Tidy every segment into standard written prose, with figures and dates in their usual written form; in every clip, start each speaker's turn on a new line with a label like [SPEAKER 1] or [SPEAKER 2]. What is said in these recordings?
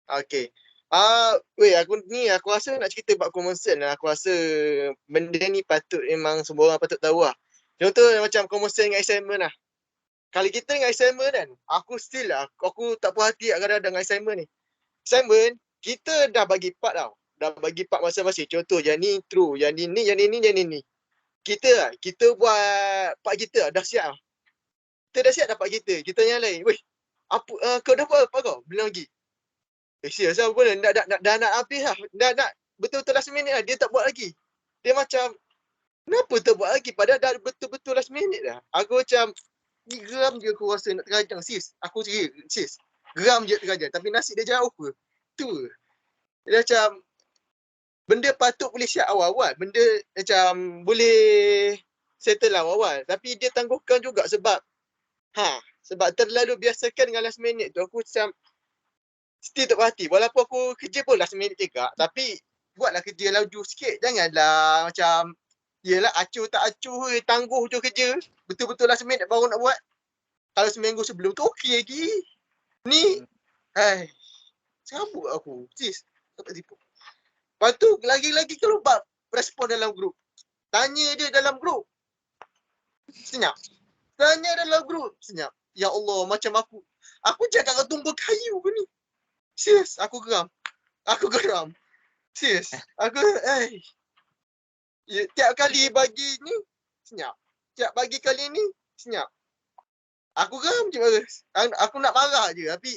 [SPEAKER 1] Okay. Aku rasa nak cerita bab common sense lah. Aku rasa benda ni patut memang semua orang patut tahu lah. Contoh macam common sense dengan assignment lah. Kalau kita dengan assignment kan, aku still lah, aku tak puas hati kadang-kadang dengan assignment ni. Assignment, kita dah bagi part tau. Dah bagi part masing-masing. Contoh, yang ni true, yang ni, yang ni. Kita buat part kita dah siap. Kita dah siap dah part kita. Kita yang lain, weh, kau dah buat apa kau? Bilang lagi. Serius lah, boleh. Dah nak habis lah. Nak betul-betul last minute lah. Dia tak buat lagi. Dia macam, kenapa tak buat lagi? Padahal dah betul-betul last minute dah. Aku macam, geram je aku rasa nak terkajang. Sis, aku ceria. Sis, geram je terkajang. Tapi nasib dia jauh ke? Tu. Dia macam, benda patut boleh siap awal-awal. Benda macam boleh settle awal-awal. Tapi dia tangguhkan juga sebab, sebab terlalu biasakan dengan last minute tu. Aku macam, still tak berhati. Walaupun aku kerja pun last minute juga. Tapi buatlah kerja laju sikit. Janganlah macam, yelah acuh tak acuh, tangguh je kerja. Betul-betul last minute baru nak buat. Kalau seminggu sebelum tu okey lagi. Ni, serabut aku. Sis, tak tipu. Lepas tu, lagi-lagi kalau bab respon dalam grup. Tanya dia dalam grup. Senyap. Tanya dalam grup. Senyap. Ya Allah, macam aku. Aku cakap kau tumbuk kayu ke ni? Serius, aku geram. Serius. Tiap kali bagi ni, senyap. Tiap bagi kali ni, senyap. Aku geram je bagus. Aku nak marah je. Tapi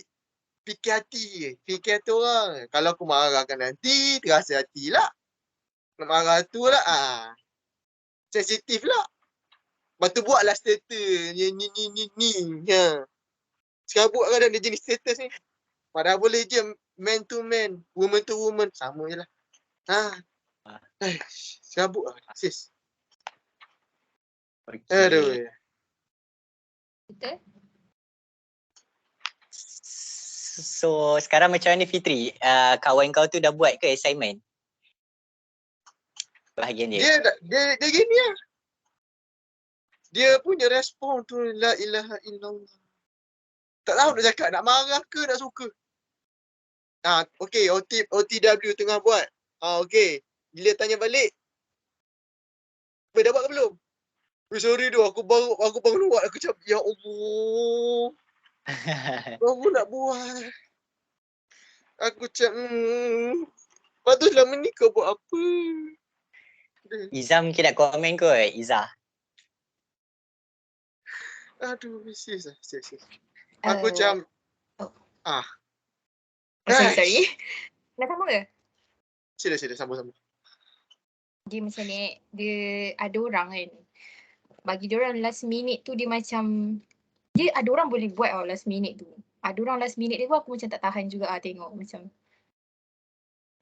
[SPEAKER 1] fikir hati je. Fikir hati orang. Kalau aku marahkan nanti, terasa hati lah. Nak marah tu lah. Sensitif lah. Lepas tu buatlah status. Ni. Serabut kadang dia jenis status ni. Padahal boleh je man to man, woman to woman. Sama je lah. Serabut lah. Sis.
[SPEAKER 2] Okay.
[SPEAKER 1] Aduh.
[SPEAKER 3] Betul?
[SPEAKER 2] So sekarang macam mana Fitri? Kawan kau tu dah buat ke assignment? Bahagian dia.
[SPEAKER 1] Dia gini lah. Dia punya respon tu la ilaha illallah. Tak tahu nak cakap, nak marah ke nak suka. Okay, OTW tengah buat. Okay. Bila tanya balik, dah buat ke belum? Sorry tu, aku baru buat. Aku cakap, ya Allah. Baru nak buat. Aku cakap, lepas tu selama ni kau buat apa?
[SPEAKER 2] Izzah mungkin nak komen kot, Izzah.
[SPEAKER 1] Aduh, sis. Aku macam,
[SPEAKER 3] Sorry. Nak sambung ke?
[SPEAKER 1] Sila, sambung.
[SPEAKER 3] Dia macam ni, dia ada orang kan. Bagi dia orang last minute tu dia macam, dia ada orang boleh buat last minute tu. Ada orang last minute dia pun aku macam tak tahan juga tengok macam.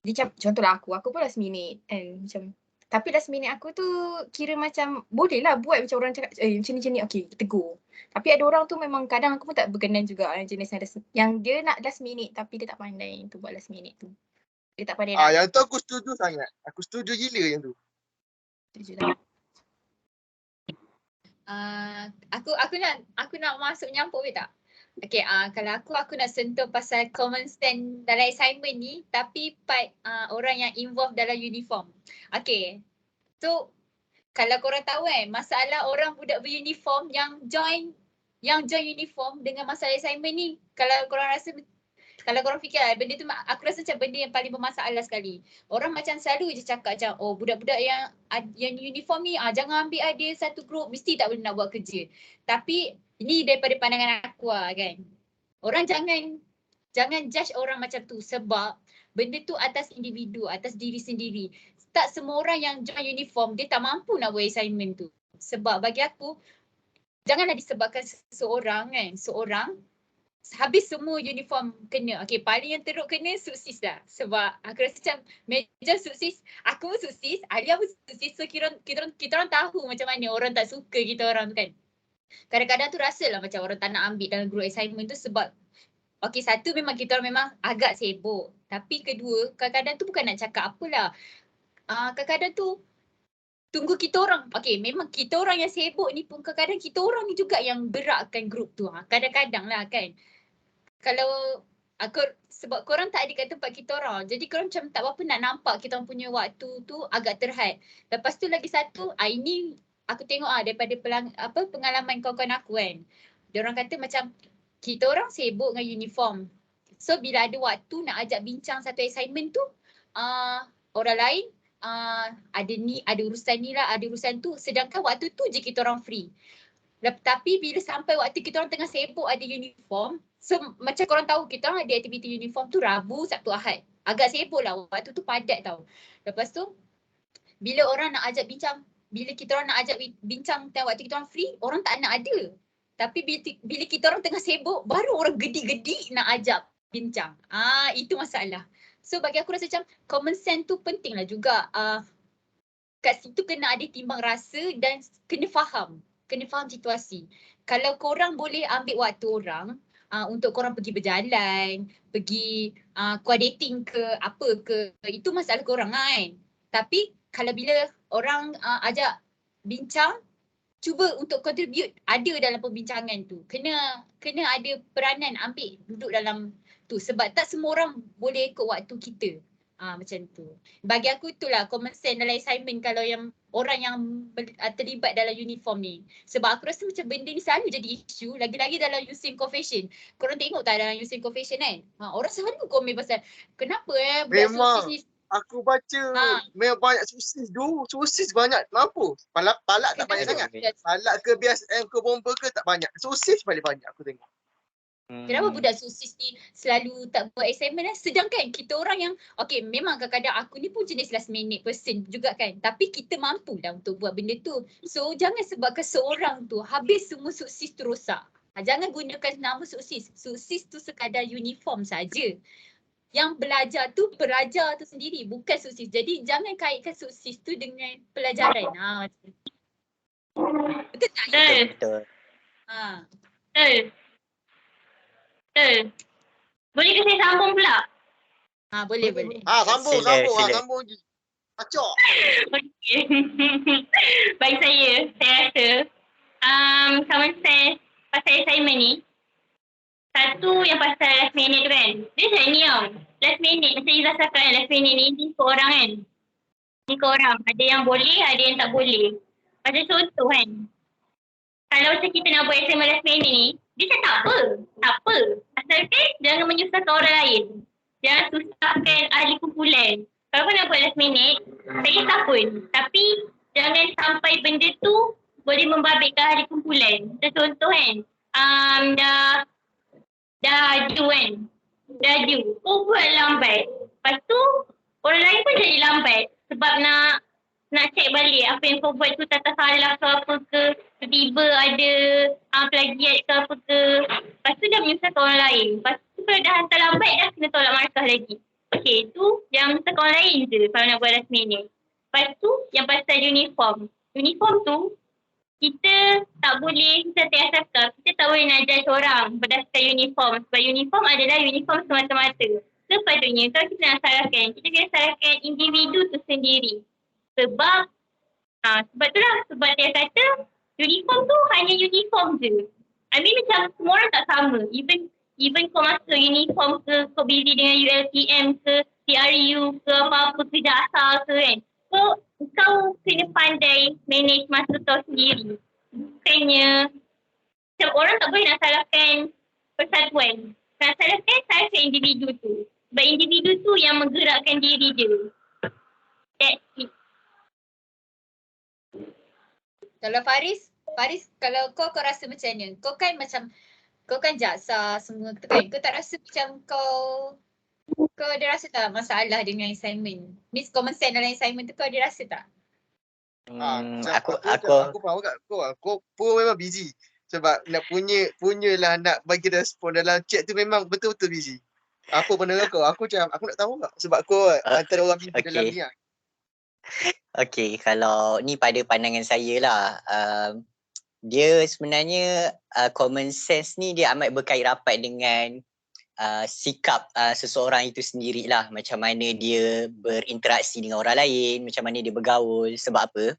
[SPEAKER 3] Dia macam, contohlah aku pun last minute kan macam. Tapi last minute aku tu kira macam boleh lah buat macam orang cakap macam ni okey tegur. Tapi ada orang tu memang kadang aku pun tak berkenan juga jenis yang dia nak last minute tapi dia tak pandai tu buat last minute tu. Dia tak pandai nak.
[SPEAKER 1] Yang tu aku setuju sangat. Aku setuju gila yang tu.
[SPEAKER 3] Setuju tak? Aku nak masuk nyampuk ke tak? Okay, kalau aku nak sentuh pasal common sense dalam assignment ni tapi part orang yang involved dalam uniform. Okay, so kalau korang tahu masalah orang budak beruniform yang join uniform dengan masalah assignment ni, kalau korang fikir benda tu, aku rasa macam benda yang paling bermasalah sekali. Orang macam selalu je cakap macam, budak-budak yang uniform ni jangan ambil dia satu grup, mesti tak boleh nak buat kerja. Tapi ini daripada pandangan aku kan. Orang jangan judge orang macam tu sebab benda tu atas individu, atas diri sendiri. Tak semua orang yang join uniform dia tak mampu nak buat assignment tu. Sebab bagi aku, janganlah disebabkan seorang habis semua uniform kena. Okay, paling yang teruk kena suksis lah. Sebab aku rasa macam meja suksis, aku pun suksis, Alia pun suksis. So kita orang tahu macam mana orang tak suka kita orang tu kan. Kadang-kadang tu rasalah macam orang tak nak ambil dalam group assignment tu sebab satu memang kita orang memang agak sibuk. Tapi kedua, kadang-kadang tu bukan nak cakap apalah. Kadang-kadang tu tunggu kita orang. Memang kita orang yang sibuk ni pun kadang-kadang kita orang ni juga yang gerakkan grup tu. Kadang-kadang lah kan. Kalau Sebab korang tak ada kat tempat kita orang. Jadi korang macam tak berapa nak nampak kita orang punya waktu tu agak terhad. Lepas tu lagi satu, ini aku tengok daripada pengalaman kawan-kawan aku kan. Diorang kata macam kita orang sibuk dengan uniform. So bila ada waktu nak ajak bincang satu assignment tu, orang lain ada urusan ni lah, ada urusan tu. Sedangkan waktu tu je kita orang free. Tapi bila sampai waktu kita orang tengah sibuk ada uniform, so macam korang tahu kita orang ada aktiviti uniform tu Rabu, Sabtu, Ahad. Agak sibuk lah, waktu tu padat tau. Lepas tu bila orang nak ajak bincang, bila kita orang nak ajak bincang tentang waktu kita orang free, orang tak nak ada. Tapi bila kita orang tengah sibuk, baru orang gedi-gedi nak ajak bincang. Itu masalah. So bagi aku rasa macam common sense tu penting lah juga. Kat situ kena ada timbang rasa dan kena faham situasi. Kalau korang boleh ambil waktu orang untuk korang pergi berjalan, pergi quad dating ke apa ke, itu masalah korang kan. Tapi kalau bila orang ajak bincang, cuba untuk contribute ada dalam perbincangan tu. Kena ada peranan ambil duduk dalam tu sebab tak semua orang boleh ikut waktu kita. Macam tu. Bagi aku itulah common sense dalam assignment kalau yang orang yang terlibat dalam uniform ni. Sebab aku rasa macam benda ni selalu jadi isu, lagi-lagi dalam Yusin Confession. Korang tengok tak dalam Yusin Confession kan? Orang selalu komen pasal kenapa budak
[SPEAKER 1] Memang.
[SPEAKER 3] sosis ni.
[SPEAKER 1] Aku baca memang banyak sosis sosis banyak. Mampu. Palak tak banyak sangat. Palak ke BSM ke bomba ke tak banyak. Sosis paling banyak aku tengok.
[SPEAKER 3] Kenapa budak sosis ni selalu tak buat assignment sedangkan kita orang yang memang kadang-kadang aku ni pun jenis last minute person juga kan, tapi kita mampu lah untuk buat benda tu. So jangan sebabkan seorang tu habis semua sosis tu rosak. Jangan gunakan nama sosis. Sosis tu sekadar uniform saja. Yang belajar tu pelajar tu sendiri, bukan sosis. Jadi jangan kaitkan sosis tu dengan pelajaran. Betul tak?
[SPEAKER 2] Betul.
[SPEAKER 4] Betul. Boleh ke saya sambung pula?
[SPEAKER 3] Boleh.
[SPEAKER 1] Sambung.
[SPEAKER 2] Sila.
[SPEAKER 1] Sambung je. Acok.
[SPEAKER 4] Okay. Bagi saya rasa common sense pasal assignment ni, satu yang pasal last minute tu kan. Dia macam ni tau. Last minute, macam Izzah cakap kan, last minute ni ke orang kan. Ni ke orang. Ada yang boleh, ada yang tak boleh. Macam contoh kan. Kalau macam kita nak buat assignment last minute ni, dia cakap tak apa. Asalkan jangan menyusahkan orang lain. Jangan susahkan ahli kumpulan. Kalau kau nak buat last minute, tak kisah pun. Tapi jangan sampai benda tu boleh membabitkan ahli kumpulan. Macam contoh kan, dah aju kan. Dah aju. Kau buat lambat. Lepas tu, orang lain pun jadi lambat. Sebab nak check balik apa yang kau buat tu tak salah ke apa ke. Tiba-tiba ada plagiat ke apa ke. Lepas tu dah menyusahkan orang lain. Lepas tu kalau dah hantar lambat dah kena tolak markah lagi. Okay, tu yang menyusahkan orang lain je kalau nak buat last minute. Lepas tu yang pasal uniform. Uniform tu kita tak boleh, kita tak boleh nak judge orang berdasarkan uniform. Sebab uniform adalah uniform semata-mata. Sepatutnya kalau kita nak salahkan, kita kena salahkan individu tu sendiri. Sebab itulah sebab dia kata uniform tu hanya uniform je. I mean macam semua orang tak sama. Even kau masuk uniform ke, kau busy dengan ULTM ke, TRU ke, apa-apa kerja asal ke kan. So kau kena pandai manage masa kau sendiri. Bukannya macam orang tak boleh nak salahkan persatuan. Nak salahkan individu tu. Sebab individu tu yang menggerakkan diri dia. That's it.
[SPEAKER 3] Kalau Faris, kalau kau rasa macam mana? Kau kan jaksa semua tu kan. Kau tak rasa macam kau ada rasa tak masalah dengan assignment? Miss common sense dalam assignment tu kau ada rasa tak?
[SPEAKER 2] Aku
[SPEAKER 1] faham kat kau. Kau pun memang busy. Sebab nak punyalah nak bagi respon dalam chat tu memang betul-betul busy. Apa pandangan kau? Aku nak tahu tak? Sebab kau antara orang busy dalam ni lah.
[SPEAKER 2] Okay, kalau ni pada pandangan saya lah, dia sebenarnya common sense ni dia amat berkait rapat dengan sikap seseorang itu sendirilah. Macam mana dia berinteraksi dengan orang lain, macam mana dia bergaul. Sebab apa?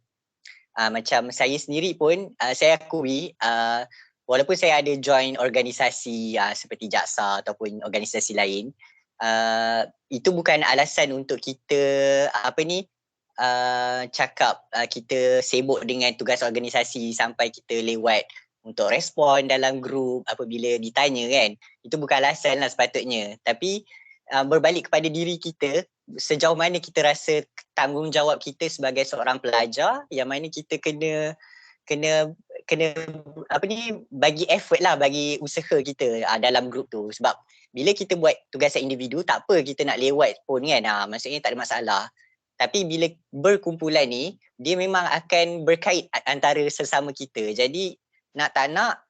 [SPEAKER 2] Macam saya sendiri pun, saya akui walaupun saya ada join organisasi seperti JAKSA ataupun organisasi lain, itu bukan alasan untuk kita cakap kita sibuk dengan tugas organisasi sampai kita lewat untuk respon dalam grup apabila ditanya kan. Itu bukan alasan lah sepatutnya. Tapi berbalik kepada diri kita, sejauh mana kita rasa tanggungjawab kita sebagai seorang pelajar, yang mana kita kena bagi effort lah, bagi usaha kita dalam grup tu. Sebab bila kita buat tugasan individu, tak apa kita nak lewat pun kan, maksudnya tak ada masalah. Tapi bila berkumpulan ni, dia memang akan berkait antara sesama kita. Jadi nak tak nak,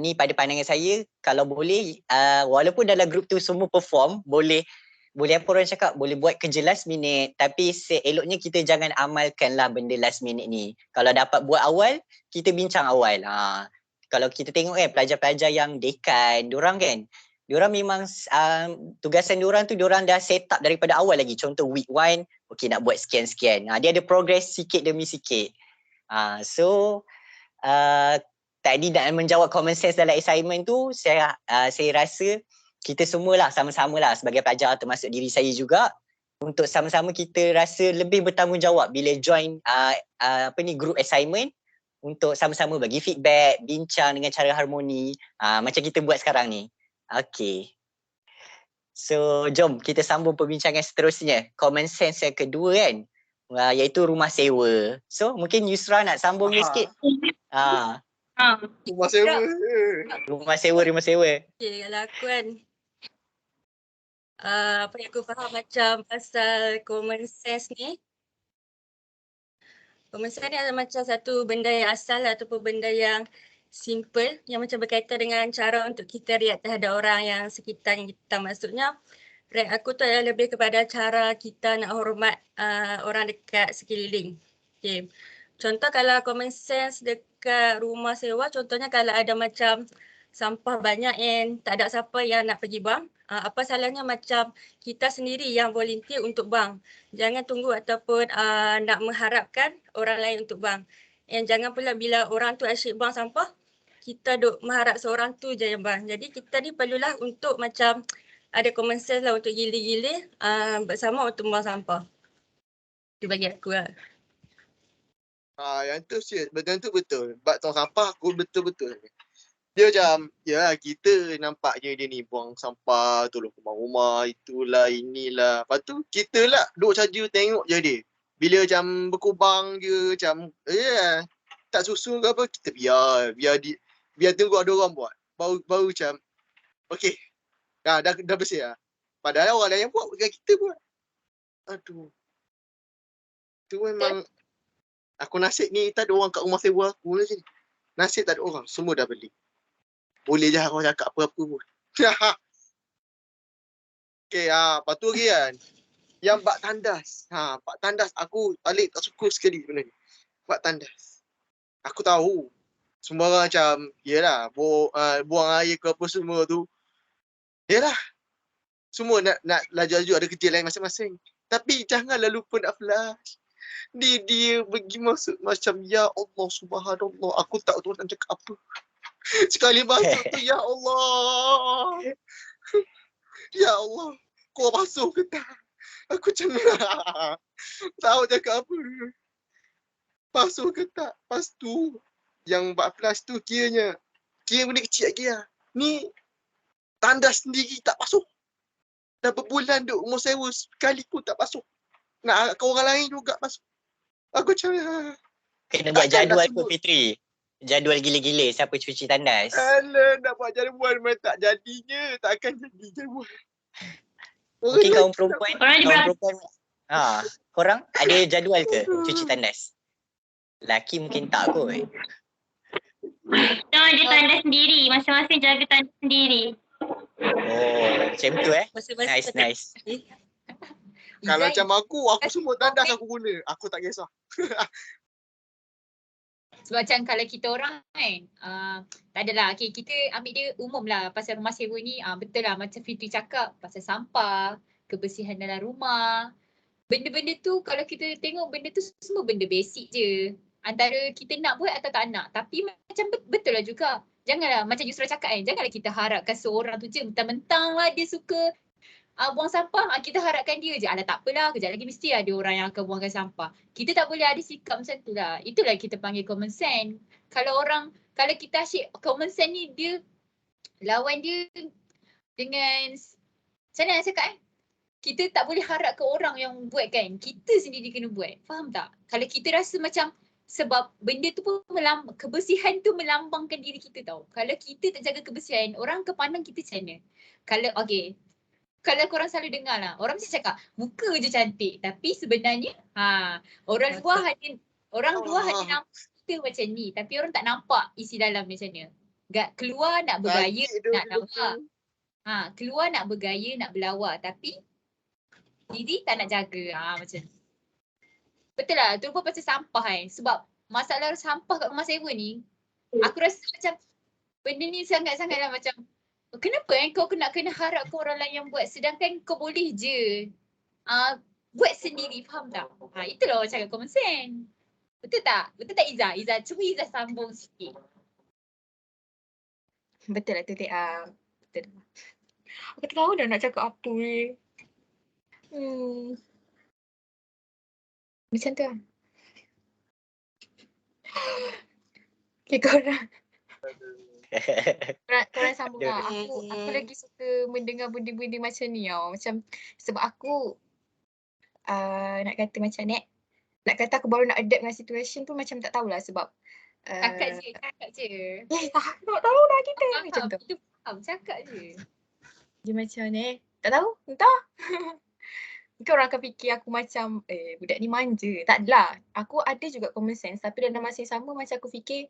[SPEAKER 2] ni pada pandangan saya, kalau boleh, walaupun dalam grup tu semua perform, boleh apa orang cakap, boleh buat kerja last minute, tapi seeloknya kita jangan amalkanlah benda last minute ni. Kalau dapat buat awal, kita bincang awal. Kalau kita tengok kan, pelajar-pelajar yang dekan, diorang kan, diorang memang tugasan diorang tu diorang dah set up daripada awal lagi. Contoh week 1, okay nak buat sekian-sekian. Dia ada progress sikit demi sikit. So tadi nak menjawab common sense dalam assignment tu, saya rasa kita semualah sama-sama lah sebagai pelajar, termasuk diri saya juga, untuk sama-sama kita rasa lebih bertanggungjawab bila join group assignment, untuk sama-sama bagi feedback, bincang dengan cara harmoni, macam kita buat sekarang ni. Okay. So jom kita sambung perbincangan seterusnya. Common sense yang kedua kan, iaitu rumah sewa. So mungkin Yusra nak sambung ni sikit.
[SPEAKER 1] Rumah sewa.
[SPEAKER 2] Rumah sewa.
[SPEAKER 5] Okay, kalau aku kan, apa yang aku faham macam pasal common sense ni, common sense ni adalah macam satu benda yang asal ataupun benda yang simple, yang macam berkaitan dengan cara untuk kita react terhadap orang yang sekitar kita. Maksudnya react aku tu adalah lebih kepada cara kita nak hormat orang dekat sekeliling. Okay. Contoh kalau common sense dekat rumah sewa, contohnya kalau ada macam sampah banyak and tak ada siapa yang nak pergi buang, apa salahnya macam kita sendiri yang volunteer untuk buang. Jangan tunggu ataupun nak mengharapkan orang lain untuk buang. And jangan pula bila orang tu asyik buang sampah, kita duk mengharap seorang tu je yang buang. Jadi kita ni perlulah untuk macam ada common sense lah untuk gilir-gilir bersama untuk buang sampah. Itu bagi aku lah.
[SPEAKER 1] Yang tu betul. Bab tong sampah aku betul-betul. Dia macam, ya kita nampak je dia ni buang sampah, tolong rumah-rumah, itulah, inilah. Lepas tu kita lah duduk saja tengok je dia. Bila macam berkubang je, macam tak susun ke apa, kita biar tunggu ada orang buat. Baru macam, okey, dah bersih lah. Padahal orang lain yang buat, bukan kita buat. Aduh. Tu memang, aku nasib ni tak ada orang kat rumah sewa aku ni. Nasib tak ada orang, semua dah beli. Boleh je aku cakap apa-apa pun. Okay, lepas tu lagi kan, yang bak tandas. Bak tandas aku balik tak suka sekali benda ni. Bak tandas. Aku tahu, semua orang macam, yelah, buang air ke apa semua tu. Yelah, semua nak laju-laju ada kerja lain masing-masing. Tapi janganlah lupa nak flush. Dia pergi masuk macam, ya Allah subhanallah, aku tak tahu nak cakap apa. Sekali masuk tu, ya Allah. Ya Allah, kau basuh ke tak? Aku macam tahu cakap apa. Basuh ke tak? Lepas tu, yang 14 tu kira benda kecil lagi lah. Ni, tandas sendiri tak basuh. Dah berbulan duk rumah sewa, sekali pun tak basuh. Nak ke orang lain juga basuh. Aku macam
[SPEAKER 2] kena buat jadual tu Fitri. Jadual gila-gila siapa cuci tandas.
[SPEAKER 1] Alah, nak buat jadual memang tak jadinya. Takkan jadi jadual.
[SPEAKER 2] Mungkin kaum perempuan, korang ada jadual ke cuci tandas? Laki mungkin tak kot.
[SPEAKER 4] Kita ada tandas sendiri. Masing-masing jaga tandas sendiri.
[SPEAKER 2] Oh, macam tu Nice.
[SPEAKER 1] Kalau macam aku semua tandas aku guna. Aku tak kisah.
[SPEAKER 3] Sebab macam kalau kita orang kan, tak adalah. Okay, kita ambil dia umum lah pasal rumah sewa ni. Betul lah macam Fitri cakap pasal sampah, kebersihan dalam rumah. Benda-benda tu kalau kita tengok benda tu semua benda basic je. Antara kita nak buat atau tak nak. Tapi macam betul lah juga. janganlah macam Yusra cakap janganlah kita harapkan seorang tu je mentang-mentang lah dia suka buang sampah, kita harapkan dia je. Alah tak apalah, kejap lagi mesti ada orang yang akan buangkan sampah. Kita tak boleh ada sikap macam tu lah. Itulah kita panggil common sense. Kalau kita asyik common sense ni dia lawan dia dengan macam mana nak cakap kita tak boleh harap ke orang yang buat kan. Kita sendiri kena buat. Faham tak? Kalau kita rasa macam sebab benda tu pun kebersihan tu melambangkan diri kita tau. Kalau kita tak jaga kebersihan, orang akan pandang kita macam mana? Kalau korang selalu dengar lah, orang mesti cakap muka je cantik tapi sebenarnya orang luar hanya nampak kita macam ni tapi orang tak nampak isi dalam macam mana. Keluar nak bergaya, nak lawa. Keluar nak bergaya, nak berlawa tapi diri tak nak jaga. Macam tu. Betul lah, tu pun pasal sampah sebab masalah sampah kat rumah sewa ni aku rasa macam benda ni sangat-sangatlah macam kenapa kau kena harap ke orang lain yang buat sedangkan kau boleh je buat sendiri, faham tak? Itulah orang cakap common sense. Betul tak? Betul tak Izzah? Cuba Izzah sambung sikit.
[SPEAKER 5] Betul lah tu betul. Aku tak tahu dah nak cakap apa ni. Macam tu lah. Okay, korang sambung lah. Aku lagi suka mendengar benda-benda macam ni tau. Macam sebab aku nak kata macam ni. Nak kata aku baru nak adapt dengan situation tu macam tak tahulah sebab
[SPEAKER 3] Cakap je.
[SPEAKER 5] Tak tahu dah kita macam tu.
[SPEAKER 3] Kita faham, cakap je.
[SPEAKER 5] Dia macam ni. Tak tahu, entah. Mungkin orang akan fikir aku macam budak ni manja. Tak adalah. Aku ada juga common sense tapi dalam masa yang sama macam aku fikir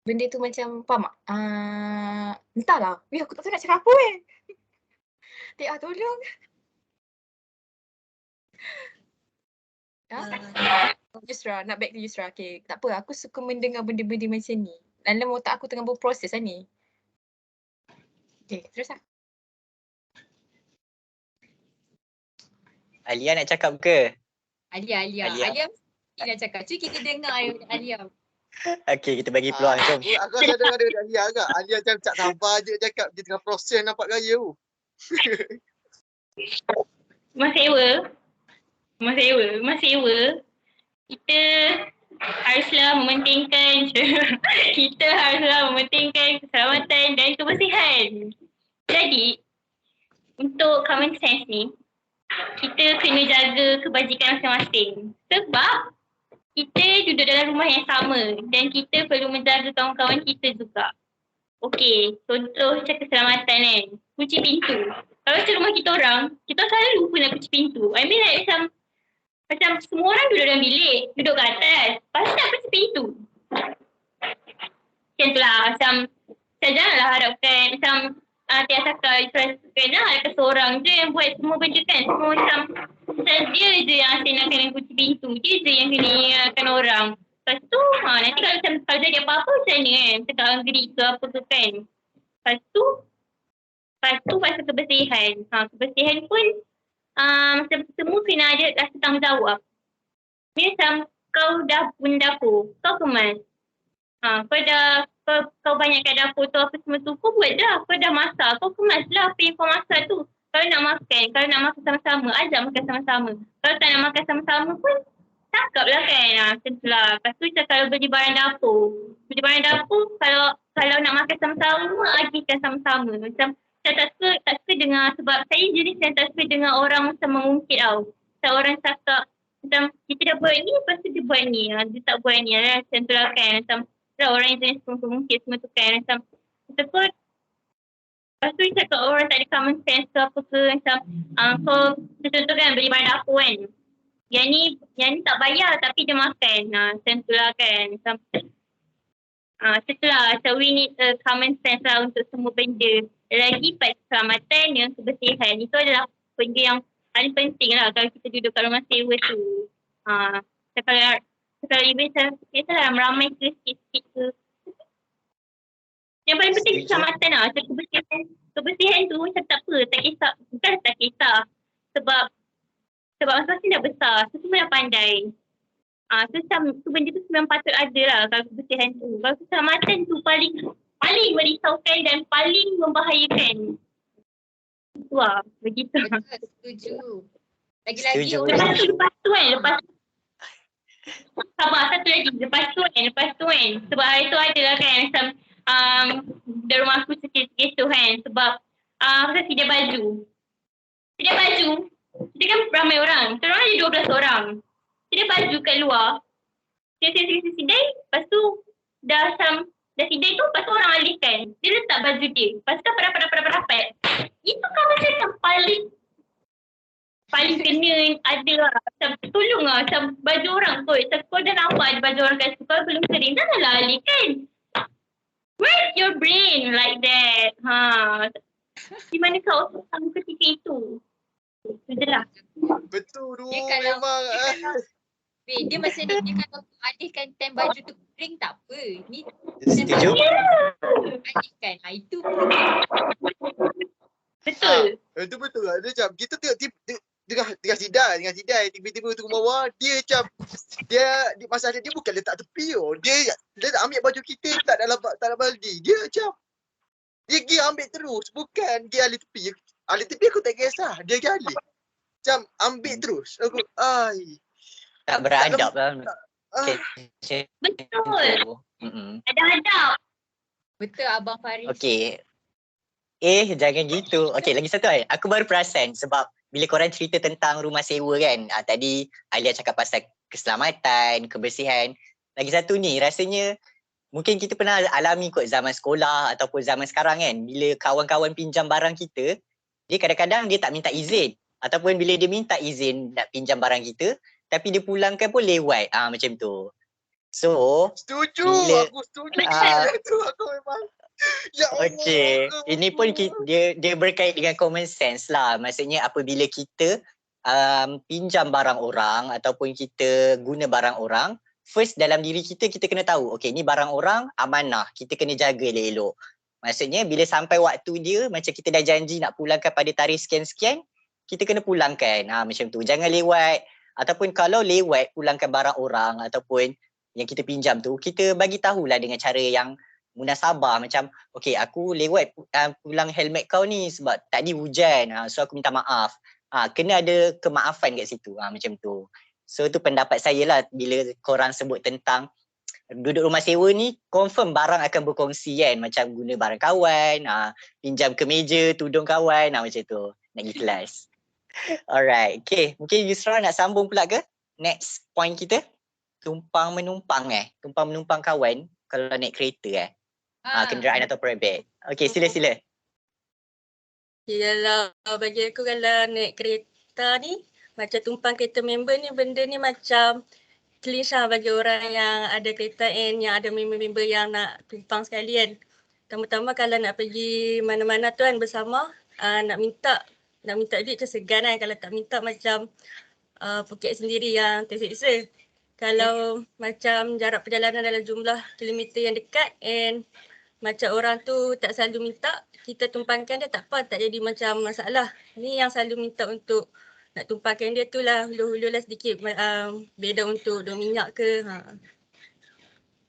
[SPEAKER 5] benda tu macam faham tak? Entahlah. Aku tak tahu nak cakap apa Tia tolong. Yusra, nak back to Yusra. Okay, tak apa. Aku suka mendengar benda-benda macam ni. Dalam otak aku tengah berproses lah ni. Okay, terus lah.
[SPEAKER 2] Alia nak cakap ke?
[SPEAKER 3] Alia mesti nak cakap. Cuba kita dengar Alia.
[SPEAKER 2] Okay, kita bagi peluang. Jom.
[SPEAKER 1] Aku rasa ada Alia agak. Alia macam tak sabar je cakap. Dia tengah proses nampak gaya tu.
[SPEAKER 4] Rumah sewa. Kita haruslah mementingkan keselamatan dan kebersihan. Jadi, untuk common sense ni, kita kena jaga kebajikan masing-masing. Sebab kita duduk dalam rumah yang sama dan kita perlu menjaga kawan-kawan kita juga. Okey, contoh macam keselamatan kan. Kunci pintu. Kalau macam rumah kita orang, kita selalu lupa nak kunci pintu. I mean like macam semua orang duduk dalam bilik, duduk kat atas. Pasti nak kunci pintu. Macam tu lah. Macam janganlah harapkan macam Tia cakap, kena ada seorang je yang buat semua benda kan. Semua macam dia je yang asyik nak kena kunci pintu. Dia je yang kena ingatkan orang. Lepas tu, nanti kalau jadi apa-apa macam ni kan. Cakap anggerik ke apa ke kan. Lepas tu pasal kebersihan. Kebersihan pun macam semua kena ada rasa tanggungjawab. Ni macam kau dah pun dapur, kau kemas. Kau banyakkan dapur tu apa semua tu, kau buat dah. Kau dah masak, kau kemas lah apa yang kau masak tu. Kalau nak makan sama-sama, ajak makan sama-sama. Kalau tak nak makan sama-sama pun, cakap lah kan. Macam tu lah. Lepas tu kalau beli barang dapur, kalau nak makan sama-sama, agihkan sama-sama. Macam saya tak suka dengar sebab saya jenis yang tak suka dengar orang macam mengungkit tau. Macam orang cakap, macam kita dah buat ni, lepas tu dia buat ni. Dia tak buat ni lah. Macam tu lah kan. Macam orang yang jenis mengungkit semua tu kan. Macam tu lepas tu cakap orang tak ada common sense ke apa ke. Macam kau contoh kan beli barang dapur kan. Yang ni tak bayar tapi dia makan. Macam tu lah kan. Macam tu lah. So we need a common sense lah untuk semua benda. Lagi pada keselamatan dengan kebersihan. Itu adalah benda yang paling penting lah kalau kita duduk kat rumah sewa tu. Kalau ibu biasalah meramai ke sikit-sikit ke. Yang paling penting keselamatan lah. Macam kebersihan tu macam tak apa. Tak kisah. Bukan tak kisah. Sebab masing-masing dah besar. So semua dah pandai. So benda tu memang patut ada lah kalau kebersihan tu. Kalau keselamatan tu paling paling merisaukan dan paling membahayakan. Wah, begitu.
[SPEAKER 3] Betul, setuju. Lagi-lagi
[SPEAKER 2] Setuju.
[SPEAKER 3] orang
[SPEAKER 4] Lepas tu kan, sabar satu lagi. Lepas tu kan. Sebab hari tu ada lah kan macam di rumah aku sikit-sikit tu kan. Sebab pasal sedia baju. Sedia baju. Dia kan ramai orang. Kita orang ada 12 orang. Sedia baju kat luar. Sidai. Lepas tu dah sidai tu. Lepas tu orang alihkan. Dia letak baju dia. Lepas tu rapat. Itu kan macam yang paling kena ada lah. Macam tolong lah. Macam baju orang kot. Macam kau dah nampak ada baju orang kat suka belum kering. Janganlah alihkan. Where's your brain like that? Di mana kau otak ketika itu? Itu je lah.
[SPEAKER 1] Betul tu
[SPEAKER 3] Dia kalau-
[SPEAKER 1] memang.
[SPEAKER 3] dia masa ni dia kalau alihkan time baju tu kering tak apa. Ni
[SPEAKER 2] Setuju.
[SPEAKER 3] alihkan. Itu
[SPEAKER 4] Betul.
[SPEAKER 1] Itu betul lah. Dia macam kita tengok tengah sidai tiba-tiba turun bawah dia macam dia masalah dia bukan letak tepi oh. Dia ambil baju kita tak dalam baldi. Dia macam dia pergi ambil terus, bukan dia alih tepi. Alih tepi aku tak kisah, dia pergi alih. Macam ambil terus. Aku
[SPEAKER 2] Tak beradab lah.
[SPEAKER 1] ah,
[SPEAKER 4] Betul.
[SPEAKER 2] Mm-mm.
[SPEAKER 4] Ada adab.
[SPEAKER 3] betul Abang Faris.
[SPEAKER 2] Okay. Jangan gitu. Okay, lagi satu kan. Aku baru perasan sebab bila korang cerita tentang rumah sewa kan. Tadi Alia cakap pasal keselamatan, kebersihan. Lagi satu ni, rasanya mungkin kita pernah alami kot zaman sekolah ataupun zaman sekarang kan. Bila kawan-kawan pinjam barang kita, dia kadang-kadang dia tak minta izin. Ataupun bila dia minta izin nak pinjam barang kita, tapi dia pulangkan pun lewat. Macam tu. So,
[SPEAKER 1] setuju.
[SPEAKER 2] Bila-
[SPEAKER 1] Aku setuju.
[SPEAKER 2] Ah.
[SPEAKER 1] Itu aku memang. Ya Allah.
[SPEAKER 2] okay. Ini pun dia berkait dengan common sense lah. Maksudnya apabila kita pinjam barang orang ataupun kita guna barang orang, first dalam diri kita kena tahu, okay ni barang orang amanah, kita kena jaga elok-elok. Maksudnya bila sampai waktu dia, macam kita dah janji nak pulangkan pada tarikh sekian-sekian, kita kena pulangkan. Macam tu. Jangan lewat. Ataupun kalau lewat pulangkan barang orang ataupun yang kita pinjam tu, kita bagi tahulah dengan cara yang munasabah. Macam, okay aku lewat pulang helmet kau ni sebab tadi hujan. So aku minta maaf. Kena ada kemaafan kat situ. Macam tu. So tu pendapat saya lah bila korang sebut tentang duduk rumah sewa ni, confirm barang akan berkongsi kan. Macam guna barang kawan, pinjam kemeja, tudung kawan, macam tu. Nak pergi kelas. Alright, okay. Mungkin Yusra nak sambung pula ke? Next point kita. Tumpang menumpang Tumpang menumpang kawan kalau naik kereta kenderaan atau private. Okay, sila-sila.
[SPEAKER 5] Yalah, bagi aku kalau naik kereta ni, macam tumpang kereta member ni, benda ni macam clinch lah bagi orang yang ada kereta and yang ada member-member yang nak tumpang sekalian. Pertama-tama kalau nak pergi mana-mana tu kan bersama, nak minta duit macam segan kan. Kalau tak minta macam poket sendiri yang tersiksa. Kalau macam jarak perjalanan dalam jumlah kilometer yang dekat and macam orang tu tak selalu minta, kita tumpangkan dia tak apa, tak jadi macam masalah. Ni yang selalu minta untuk nak tumpangkan dia tu lah, hulu-hulu lah sedikit beda untuk dua minyak ke.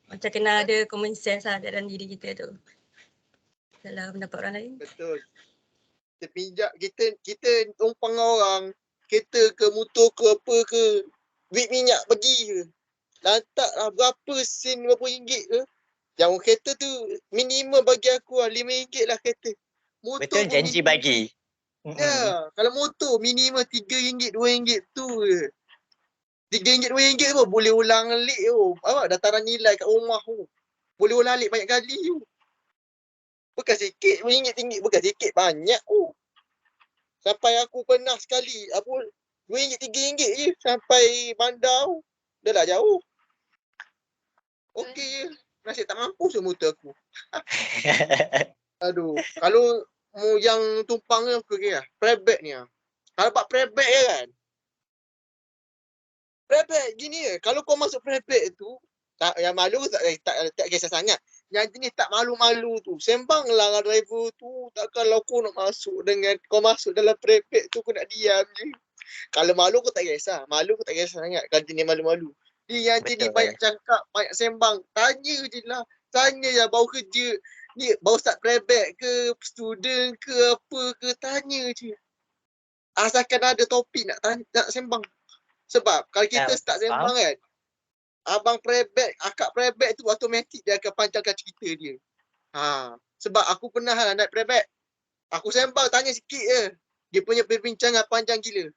[SPEAKER 5] Macam kena ada common sense lah dalam diri kita tu. Dalam pendapat orang lain.
[SPEAKER 1] Betul. Kita pinjam, kita tumpang orang, kereta ke motor ke apa ke, duit minyak pergi ke. Lantak lah berapa sen, berapa ringgit ke. Yang kereta tu minimum bagi aku lah RM5 lah kereta. Motor
[SPEAKER 2] Betul,
[SPEAKER 1] pun
[SPEAKER 2] janji
[SPEAKER 1] minimum.
[SPEAKER 2] bagi.
[SPEAKER 1] Ya, kalau motor minimum RM3, RM2 tu je. RM3, RM2 pun boleh ulang alik tu. Dataran nilai kat rumah tu. Boleh ulang alik banyak kali tu. Bukan sikit, RM2 bukan sikit, banyak tu. Sampai aku pernah sekali, RM2, RM3 je sampai bandar tu. Dah lah jauh. Okey je. Nasib tak mampu semua motor aku. Aduh, kalau yang tumpang ni aku kira private ni Kalau buat private je kan. Private gini je. Kalau kau masuk private tu, yang malu tak kisah sangat. Yang jenis tak malu-malu tu, sembanglah dengan driver tu. Takkan kalau kau nak masuk dengan kau masuk dalam private tu, kau nak diam je. Kalau malu kau tak kisah. Malu kau tak kisah sangat. Kalau jenis malu-malu. Dia yang jenis
[SPEAKER 2] Betul.
[SPEAKER 1] banyak cakap, banyak sembang. Tanya je lah. Tanya je baru kerja. Ni baru start private ke, student ke apa ke, tanya je. Asalkan ada topik nak tanya, nak sembang. Sebab kalau kita start sembang kan, abang private, akak private tu automatik dia akan panjangkan cerita dia. Sebab aku pernah naik private. Aku sembang tanya sikit je. Dia punya perbincangan panjang gila.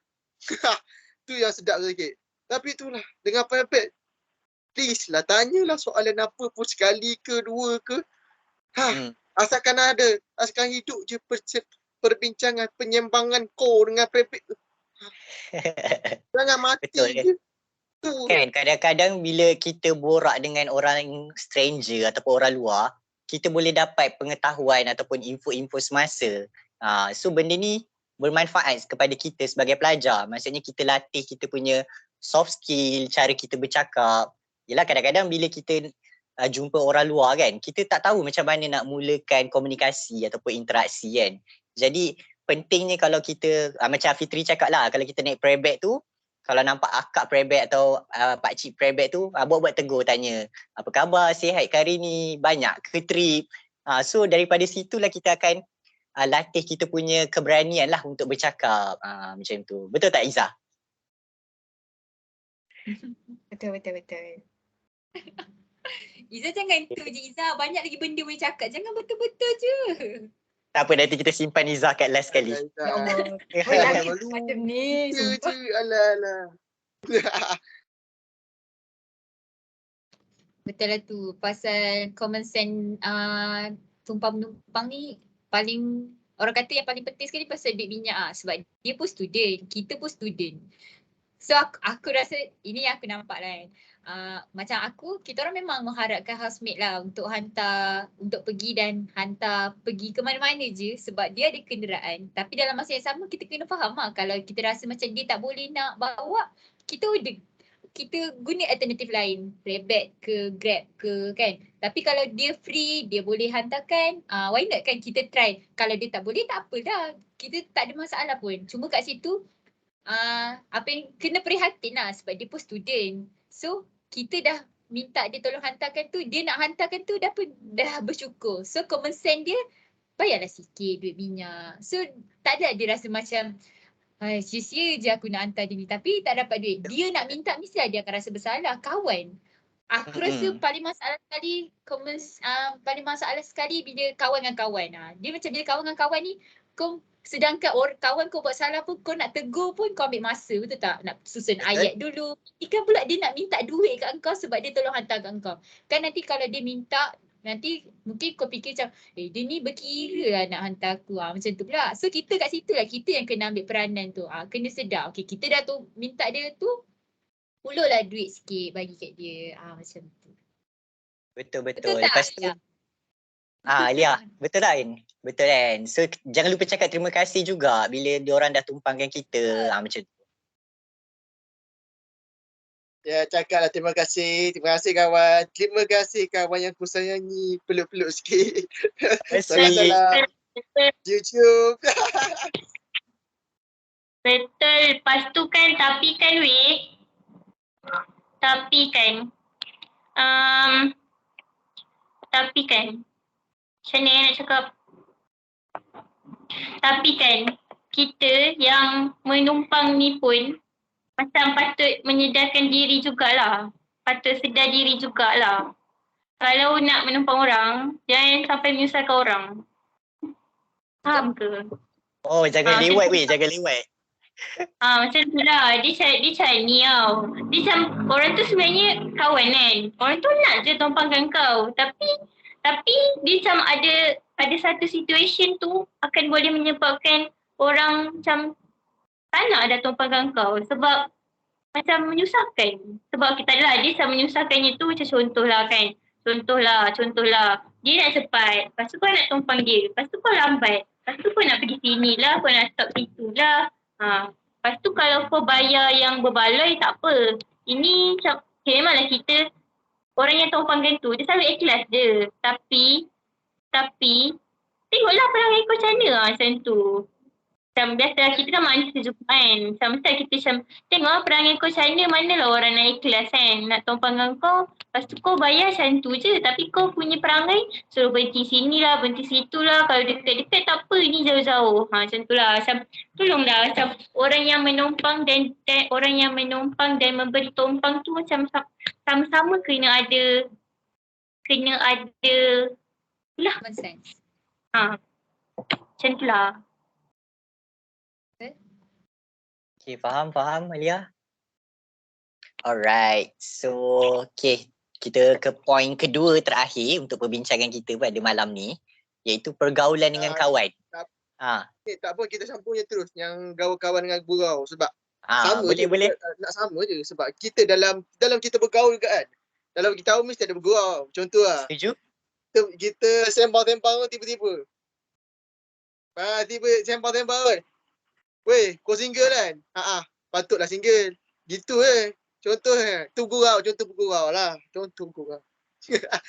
[SPEAKER 1] Tu yang sedap sikit. Tapi itulah, dengan private, please lah tanyalah soalan apa pun sekali ke dua ke. Asalkan ada, asalkan hidup je perbincangan, penyembangan core dengan private tu. Jangan mati
[SPEAKER 2] Betul
[SPEAKER 1] je. Tu.
[SPEAKER 2] Kan kadang-kadang bila kita borak dengan orang stranger ataupun orang luar, kita boleh dapat pengetahuan ataupun info-info semasa. So benda ni bermanfaat kepada kita sebagai pelajar. Maksudnya kita latih kita punya soft skill, cara kita bercakap. Yelah kadang-kadang bila kita jumpa orang luar kan, kita tak tahu macam mana nak mulakan komunikasi ataupun interaksi kan. Jadi pentingnya kalau kita, macam Fitri cakap lah, kalau kita naik private tu, kalau nampak akak private atau pakcik private tu, buat-buat tegur tanya, apa khabar, sihat ke hari ni, banyak ke trip. So daripada situlah kita akan latih kita punya keberanian lah untuk bercakap. Macam tu. Betul tak Izzah?
[SPEAKER 3] Betul. Izzah jangan tu je Izzah. Banyak lagi benda boleh cakap. Jangan betul-betul je.
[SPEAKER 2] Tak apa, nanti kita simpan Izzah kat last kali.
[SPEAKER 3] Ya Allah. Macam ni.
[SPEAKER 1] Je, alah.
[SPEAKER 3] Betul lah tu. Pasal common sense tumpang penumpang ni paling, orang kata yang paling penting sekali pasal duit minyak sebab dia pun student, kita pun student. So aku rasa ini yang aku nampak lah kan. Macam aku, kita orang memang mengharapkan housemate lah untuk hantar, untuk pergi dan hantar pergi ke mana-mana je sebab dia ada kenderaan. Tapi dalam masa yang sama kita kena faham lah kalau kita rasa macam dia tak boleh nak bawa, kita guna alternatif lain, Grab ke Grab ke kan. Tapi kalau dia free, dia boleh hantarkan, why not kan kita try. Kalau dia tak boleh, tak apalah. Kita tak ada masalah pun. Cuma kat situ, apa yang kena prihatin lah sebab dia pun student. So kita dah minta dia tolong hantarkan tu, dia nak hantarkan tu dah bersyukur. So common sense dia, bayarlah sikit duit minyak. So tak ada dia rasa macam sia-sia je aku nak hantar dia ni tapi tak dapat duit. Dia nak minta mesti dia akan rasa bersalah. Kawan. Aku rasa paling masalah sekali bila kawan dengan kawan. Dia macam bila kawan dengan kawan ni, kau sedangkan kawan kau buat salah pun kau nak tegur pun kau ambil masa, betul tak? Nak susun ayat dulu. Ikan pula dia nak minta duit kat engkau sebab dia tolong hantar kat engkau. Kan nanti kalau dia minta, nanti mungkin kau fikir macam dia ni berkira lah nak hantar aku. Macam tu pula. So kita kat situ lah kita yang kena ambil peranan tu. Kena sedar. Okay, kita dah tu minta dia tu, ulurlah duit sikit bagi kat dia. Macam tu.
[SPEAKER 2] Betul.
[SPEAKER 3] Betul tak?
[SPEAKER 2] Lepas tu Lia, betul kan? Betul kan? So jangan lupa cakap terima kasih juga bila diorang dah tumpangkan kita. Macam tu.
[SPEAKER 1] Ya, cakaplah terima kasih kawan. Terima kasih kawan yang ku sayangi. Peluk-peluk sikit. Salam-salam. YouTube.
[SPEAKER 4] Betul. Lepas tu kan, tapi kan macam ni nak cakap. Tapi kan, kita yang menumpang ni pun macam patut menyedarkan diri jugalah. Patut sedar diri jugalah. Kalau nak menumpang orang, jangan sampai menyusahkan orang. Faham ke?
[SPEAKER 2] Oh, jangan lewat weh, jangan lewat.
[SPEAKER 4] Macam tu lah. Dia macam ni tau. Dia macam, orang tu sebenarnya kawan kan. Orang tu nak je tumpangkan kau. Tapi dia macam ada satu situation tu akan boleh menyebabkan orang macam tak nak dah tumpangkan kau. Sebab macam menyusahkan. Sebab kita adalah dia macam menyusahkannya tu macam contohlah kan. Contohlah. Dia nak cepat. Lepas tu kau nak tumpang dia. Lepas tu kau lambat. Lepas tu kau nak pergi sini lah. Kau nak stop situ lah. Lepas tu kalau kau bayar yang berbaloi tak apa. Ini macam memanglah kita orang yang tumpangkan tu dia selalu ikhlas je. Tapi tengoklah perangai kau macam mana macam tu. Macam biasa kita kan manusia juga kan. Macam kita macam tengok perangai kau macam mana lah orang nak ikhlas kan. Nak tumpang dengan kau. Lepas tu kau bayar macam tu je. Tapi kau punya perangai suruh berhenti sini lah, berhenti situ lah. Kalau dekat-dekat tak apa, ni jauh-jauh. Macam tu lah. Macam tolonglah macam orang yang menumpang dan orang yang menumpang dan memberi tumpang tu macam sama-sama kena ada lah.
[SPEAKER 3] Common sense.
[SPEAKER 4] Macam tu lah.
[SPEAKER 2] Okay, faham Alia? Alright, so okay, kita ke poin kedua terakhir untuk perbincangan kita pada malam ni, iaitu pergaulan dengan kawan.
[SPEAKER 1] Tak apa, kita sambung je terus yang kawan dengan gurau sebab sama
[SPEAKER 2] boleh.
[SPEAKER 1] Nak sama je sebab kita dalam kita bergaul juga kan. Dalam kita tahu mesti ada bergurau. Contoh lah.
[SPEAKER 2] Setuju?
[SPEAKER 1] Kita sembang-sembang tiba-tiba. Tiba sembang-sembang kan. Weh, kau single kan? Patutlah single. Gitu Contoh tu gurau, contoh bergurau lah. Contoh gurau.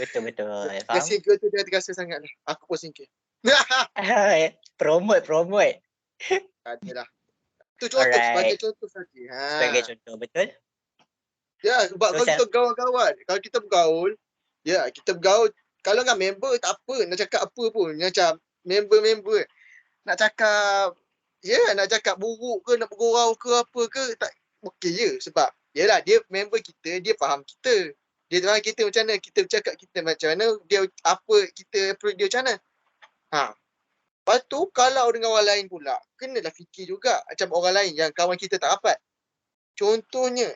[SPEAKER 2] Betul.
[SPEAKER 1] Yang single tu dia terasa sangat lah. Aku pun single.
[SPEAKER 2] Promote.
[SPEAKER 1] Adalah. Tu contoh, sebagai contoh saja.
[SPEAKER 2] Sebagai contoh, betul?
[SPEAKER 1] Ya, sebab kalau kita kawan-kawan, kalau kita bergaul, kita bergaul. Kalau dengan member tak apa, nak cakap apa pun. Macam member-member nak cakap nak cakap buruk ke, nak bergurau ke apa ke, tak okey je. Sebab yelah, dia member kita, dia faham kita. Dia faham kita macam mana, kita bercakap kita macam mana, dia apa, kita approach dia macam mana. Lepas tu kalau dengan orang lain pula, kenalah fikir juga macam orang lain yang kawan kita tak rapat. Contohnya,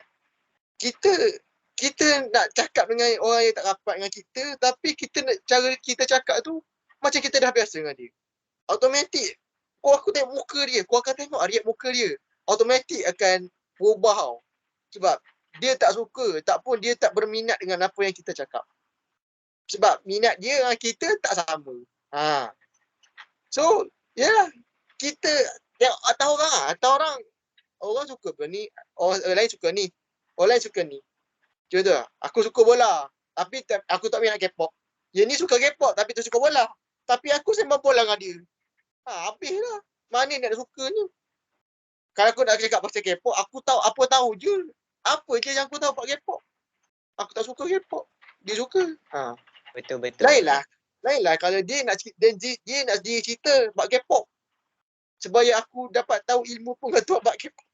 [SPEAKER 1] kita nak cakap dengan orang yang tak rapat dengan kita, tapi cara kita cakap tu macam kita dah biasa dengan dia. Automatik, aku tengok muka dia, kau akan tengok react muka dia. Automatik akan berubah tau. Sebab dia tak suka, tak pun dia tak berminat dengan apa yang kita cakap. Sebab minat dia dengan kita tak sama. So, kita atau orang suka apa ni, orang lain suka ni. Orang lain suka ni. Contoh, aku suka bola, tapi aku tak minat K-pop. Yang ni suka K-pop tapi tak suka bola. Tapi aku sembang bola dengan dia. Habislah. Mana nak suka ni? Kalau aku nak cakap pasal K-pop, aku tahu je. Apa je yang aku tahu pasal K-pop. Aku tak suka K-pop. Dia suka.
[SPEAKER 2] Betul.
[SPEAKER 1] Lainlah kalau dia nak cerita pasal K-pop. Supaya aku dapat tahu ilmu pengetahuan pasal K-pop.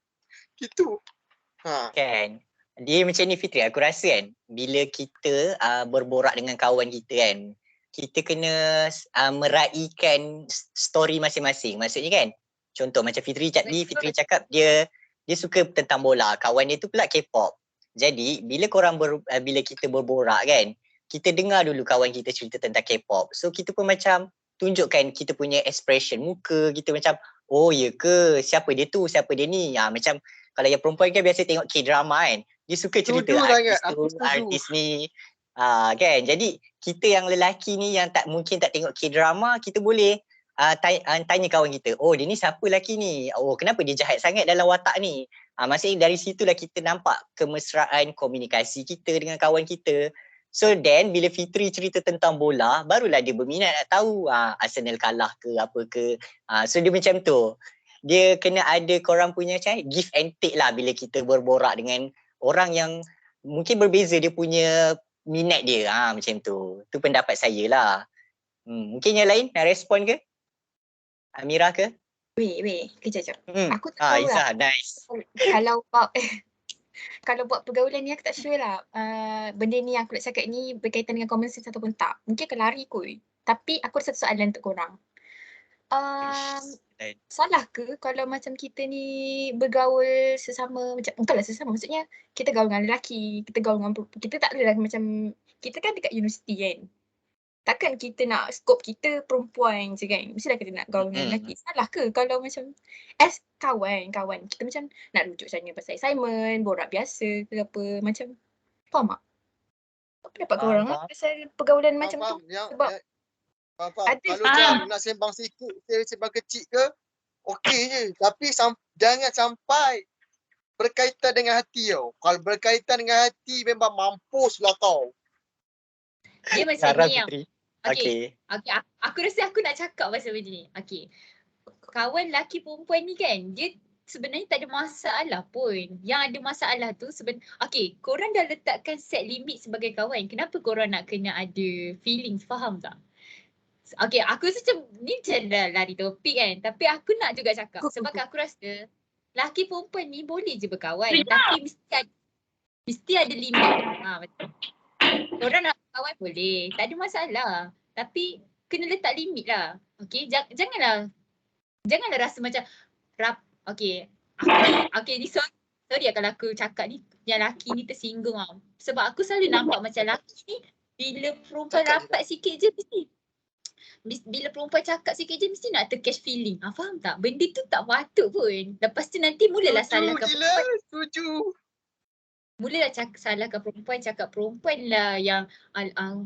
[SPEAKER 1] Gitu.
[SPEAKER 2] Kan. Dia macam ni Fitri, aku rasa kan bila kita berborak dengan kawan kita kan, kita kena meraihkan story masing-masing. Maksudnya kan, contoh macam Fitri cakap dia suka tentang bola, kawan dia tu pula K-pop. Jadi bila kita berborak kan, kita dengar dulu kawan kita cerita tentang K-pop. So kita pun macam tunjukkan kita punya expression muka, kita macam oh ya ke, siapa dia tu, siapa dia ni. Macam kalau yang perempuan kan biasa tengok K-drama kan, dia suka cerita artis ni. Kan, jadi kita yang lelaki ni yang mungkin tak tengok K-drama, kita boleh tanya kawan kita, oh dia ni siapa lelaki ni, oh kenapa dia jahat sangat dalam watak ni. Maksudnya dari situlah kita nampak kemesraan komunikasi kita dengan kawan kita. So then bila Fitri cerita tentang bola, barulah dia berminat nak tahu Arsenal kalah ke apa ke. So dia macam tu, dia kena ada korang punya macam give and take lah bila kita berborak dengan orang yang mungkin berbeza dia punya minat dia. Macam tu. Tu pendapat saya lah. Mungkin yang lain nak respon ke? Amira ke?
[SPEAKER 5] Wait, kejap. Aku tak tahu
[SPEAKER 2] Isa,
[SPEAKER 5] lah.
[SPEAKER 2] nice.
[SPEAKER 5] Kalau buat pergaulan ni aku tak sure lah. Benda ni yang aku nak cakap ni berkaitan dengan common sense ataupun tak. Mungkin akan lari kot. Tapi aku ada satu soalan untuk korang. Salah ke kalau macam kita ni bergaul sesama, macam bukanlah sesama, maksudnya kita gaul dengan lelaki, kita gaul dengan perempuan, kita tak adalah macam, kita kan dekat universiti kan, takkan kita nak scope kita perempuan je kan, mestilah kita nak gaul dengan lelaki. Salah ke kalau macam as kawan kita macam nak rujuk macam pasal assignment, borak biasa ke apa, macam faham tak? Apa dapat korang pasal pergaulan macam tu? Sebab
[SPEAKER 1] kalau macam nak sembang sikit, sembang kecil ke, okey je. Tapi jangan sampai berkaitan dengan hati tau. Kalau berkaitan dengan hati, memang mampuslah kau.
[SPEAKER 3] Dia macam ni tau.
[SPEAKER 2] Okay.
[SPEAKER 3] Aku rasa aku nak cakap pasal benda ni. Okay. kawan lelaki perempuan ni kan, dia sebenarnya tak ada masalah pun. Yang ada masalah tu okay, korang dah letakkan set limit sebagai kawan. Kenapa korang nak kena ada feelings, faham tak? Okay, aku rasa macam ni macam dah lari topik kan. Tapi aku nak juga cakap sebab aku rasa lelaki perempuan ni boleh je berkawan. Tapi mesti ada limit. Betul. Korang nak berkawan boleh, tak ada masalah. Tapi kena letak limit lah. Okay, janganlah rasa macam okay, ni sorry kalau aku cakap ni yang lelaki ni tersinggung tau. Sebab aku selalu nampak macam lelaki ni bila perempuan rapat sikit je bila perempuan cakap sikit je mesti nak tercatch feeling. Faham tak? Benda tu tak patut pun. Lepas tu nanti mulalah salahkan perempuan.
[SPEAKER 1] Setuju.
[SPEAKER 3] Mulalah salahkan perempuan, cakap perempuan lah yang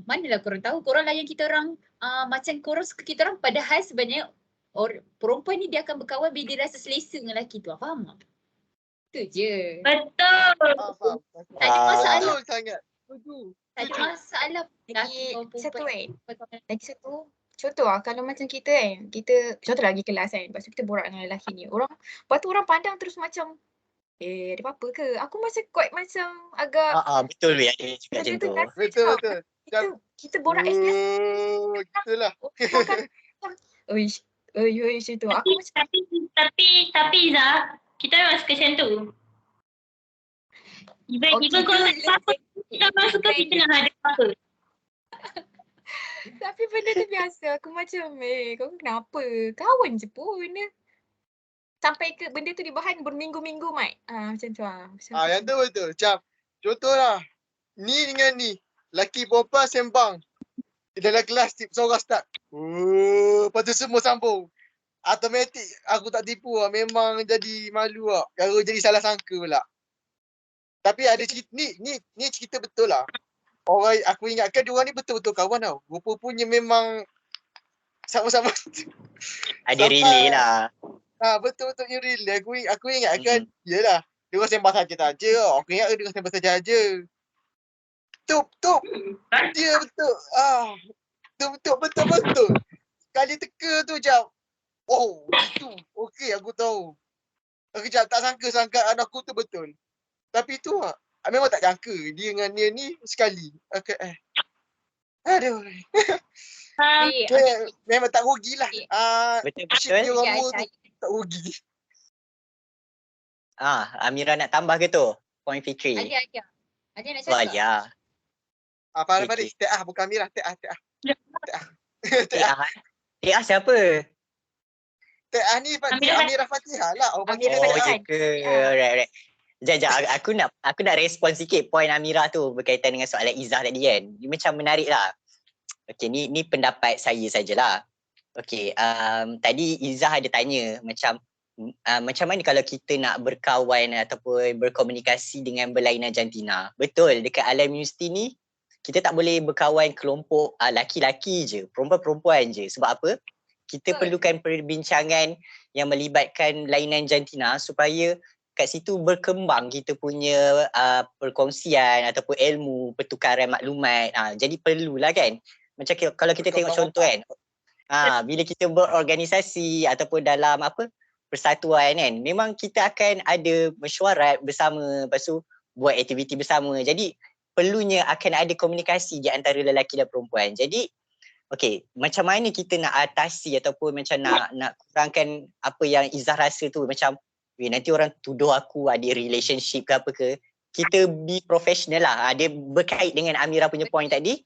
[SPEAKER 3] manalah korang tahu, korang layan kita orang macam korang suka kita orang, padahal sebenarnya perempuan ni dia akan berkawan bila dia rasa selesa dengan lelaki tu. Faham tak? Itu je.
[SPEAKER 4] Betul.
[SPEAKER 1] Faham.
[SPEAKER 3] Tak ada masalah.
[SPEAKER 1] Betul sangat. Setuju.
[SPEAKER 3] Tak ada masalah.
[SPEAKER 6] Lagi satu, contoh kalau macam kita kan, kita contoh lagi kelas kan, lepas tu kita borak dengan lelaki ni. Lepas tu orang pandang terus macam, ada apa-apa ke? Aku macam agak
[SPEAKER 2] betul weh, ada juga macam tu.
[SPEAKER 1] Betul.
[SPEAKER 6] Kita borak as
[SPEAKER 1] Itulah.
[SPEAKER 6] macam tu. Aku macam
[SPEAKER 4] Tapi Izzah, kita memang suka macam tu. Even kau tak ada apa, kita memang suka kita nak ada apa.
[SPEAKER 6] tapi benda tu biasa. Aku macam, kau kenapa? Kawan je pun. Sampai ke benda tu dibahan berminggu-minggu, Mat. Macam tu lah.
[SPEAKER 1] Yang tu betul. Macam, contohlah. Ni dengan ni. Laki perempuan sembang. Dalam kelas, seorang start. Lepas tu semua sambung. Automatik, aku tak tipu lah. Memang jadi malu lah. Kalau jadi salah sangka pula. Tapi ada cerita, ni cerita betul lah. Orang, aku ingatkan diorang ni betul-betul kawan tau. Rupa-rupanya memang sama-sama.
[SPEAKER 2] Ada relay lah.
[SPEAKER 1] Betul-betul you real. Aku ingatkan, yelah. Diorang sembang saja-saja. Aku ingat diorang sembang saja-saja. Tup. Dia betul. Betul. Sekali teka tu jap. Oh, itu. Okey, aku tahu. Aku tak sangka anak aku tu betul. Tapi tu memang tak jangka dia dengan dia ni sekali. Okay. Aduh. Memang tak rugilah.
[SPEAKER 2] Betul.
[SPEAKER 1] Tak rugi.
[SPEAKER 2] Amira nak tambah ke tu? Point Fitri.
[SPEAKER 3] Ada nak cakap?
[SPEAKER 2] Ya.
[SPEAKER 1] Faris. Teah bukan Amira. Teah.
[SPEAKER 2] Teah siapa?
[SPEAKER 1] Teah ni Amira Fatihah lah.
[SPEAKER 6] Amira
[SPEAKER 2] Oh,
[SPEAKER 6] Fatihah.
[SPEAKER 2] je ke? Alright. Sekejap, aku nak respon sikit point Amira tu berkaitan dengan soalan Izzah tadi kan. Dia macam menarik lah. Okay, ni pendapat saya sajalah. Okay, tadi Izzah ada tanya macam mana kalau kita nak berkawan ataupun berkomunikasi dengan berlainan jantina. Betul, dekat alam universiti ni kita tak boleh berkawan kelompok laki-laki je, perempuan-perempuan je. Sebab apa? Kita perlukan perbincangan yang melibatkan lainan jantina supaya kat situ berkembang kita punya perkongsian ataupun ilmu, pertukaran maklumat. Jadi perlulah kan. Macam kalau kita tengok contoh kan. Bila kita berorganisasi ataupun dalam persatuan kan, memang kita akan ada mesyuarat bersama, lepas tu buat aktiviti bersama. Jadi perlunya akan ada komunikasi di antara lelaki dan perempuan. Jadi macam mana kita nak atasi ataupun macam nak kurangkan apa yang Izzah rasa tu, macam nanti orang tuduh aku ada relationship ke apa ke. Kita be professional lah. Dia berkait dengan Amira punya point tadi.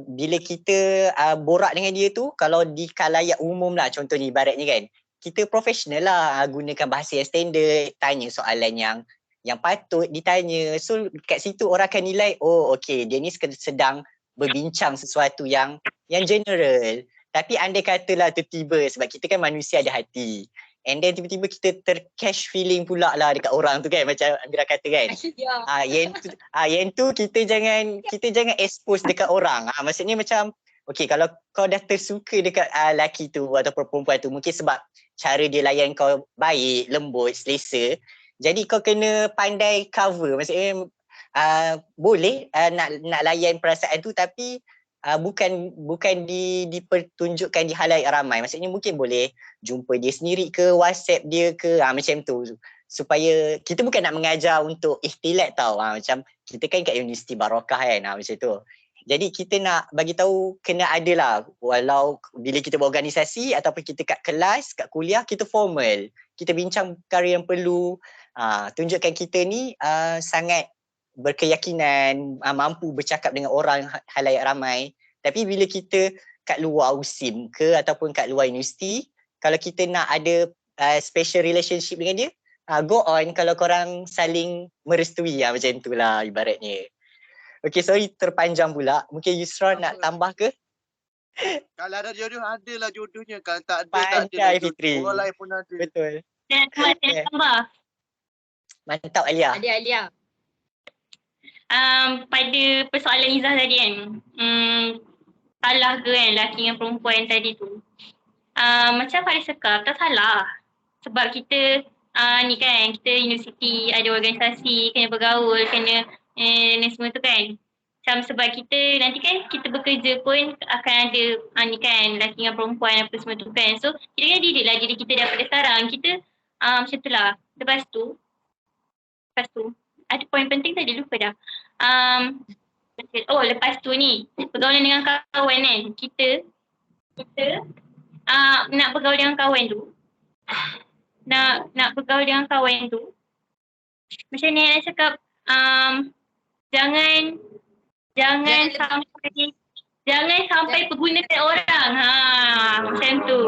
[SPEAKER 2] Bila kita borak dengan dia tu, kalau di khalayak umum lah contoh ni ibaratnya kan, kita professional lah, gunakan bahasa yang standard, tanya soalan yang patut ditanya. So kat situ orang akan nilai, dia ni sedang berbincang sesuatu yang general. Tapi andai katalah tiba-tiba, sebab kita kan manusia ada hati, and then tiba-tiba kita tercatch feeling pula lah dekat orang tu kan, macam Amira kata kan. Yang tu kita jangan expose dekat orang. Maksudnya macam kalau kau dah tersuka dekat lelaki tu atau perempuan tu, mungkin sebab cara dia layan kau baik, lembut, selesa. Jadi kau kena pandai cover. Maksudnya boleh nak layan perasaan tu, tapi bukan dipertunjukkan di halayak ramai. Maksudnya mungkin boleh jumpa dia sendiri ke, WhatsApp dia ke, macam tu. Supaya kita bukan nak mengajar untuk ikhtilat tau. Macam kita kan kat Universiti Barakah kan, macam tu. Jadi kita nak bagi tahu kena ada lah, walau bila kita berorganisasi ataupun kita kat kelas, kat kuliah, kita formal. Kita bincang perkara yang perlu, tunjukkan kita ni sangat berkeyakinan, mampu bercakap dengan orang halayak ramai. Tapi bila kita kat luar USIM ke ataupun kat luar universiti, kalau kita nak ada special relationship dengan dia, go on kalau korang saling merestui, macam itulah ibaratnya. Okay, sorry terpanjang pula. Mungkin Yusra nak tambah ke?
[SPEAKER 1] Kalau ada jodoh, adalah jodohnya. Kalau tak ada, tak
[SPEAKER 2] Pandai
[SPEAKER 1] ada.
[SPEAKER 2] Fitri.
[SPEAKER 1] Orang lain pun ada.
[SPEAKER 2] Betul.
[SPEAKER 4] Dan saya tambah.
[SPEAKER 2] Mantap Alia.
[SPEAKER 3] Alia.
[SPEAKER 4] Pada persoalan Izzah tadi kan, salah ke kan lelaki dengan perempuan tadi tu. Macam Faris cakap, tak salah. Sebab kita ni kan, kita universiti, ada organisasi, kena bergaul, kena ni semua tu kan. Macam sebab kita nanti kan kita bekerja pun akan ada ni kan, lelaki dengan perempuan apa semua tu kan. So kita kena didik lah diri kita daripada sekarang. Kita macam tu lah. Lepas tu ada poin penting tadi lupa dah. Lepas tu ni pergaulan dengan kawan kan. Kita nak bergaul dengan kawan tu. Nak bergaul dengan kawan tu. Macam ni nak cakap, jangan sampai pergunakan orang. Macam tu.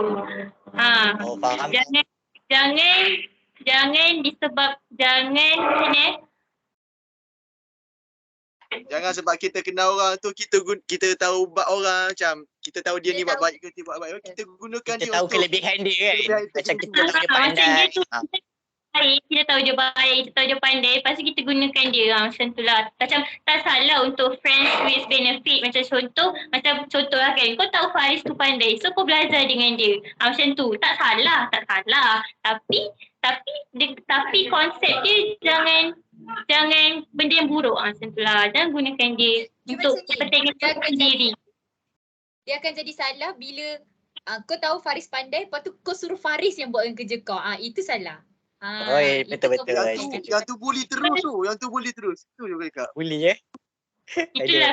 [SPEAKER 2] Oh, faham.
[SPEAKER 1] Jangan sebab kita kenal orang tu, kita tahu bab orang, macam kita tahu dia ni buat baik ke dia buat baik, kita gunakan dia
[SPEAKER 2] Kita tahu
[SPEAKER 1] untuk
[SPEAKER 2] kelebihan dia kan. Macam kita tahu dia
[SPEAKER 4] macam
[SPEAKER 2] pandai.
[SPEAKER 4] dia tu baik, kita tahu dia baik, kita tahu dia pandai, lepas tu kita gunakan dia. Macam tu lah. Macam tak salah untuk friends with benefit. Macam contoh lah kan, kau tahu Faris tu pandai, so kau belajar dengan dia. Macam tu. Tak salah. Tapi konsep dia jangan benda yang buruk. Macam tu lah. Jangan gunakan dia untuk kepentingan sendiri.
[SPEAKER 3] Dia akan jadi salah bila kau tahu Faris pandai, lepas tu kau suruh Faris yang buatkan kerja kau. Itu salah.
[SPEAKER 2] Betul-betul.
[SPEAKER 1] yang tu bully terus tu. Yang tu bully terus. Tu je mereka.
[SPEAKER 2] Bully
[SPEAKER 4] Itulah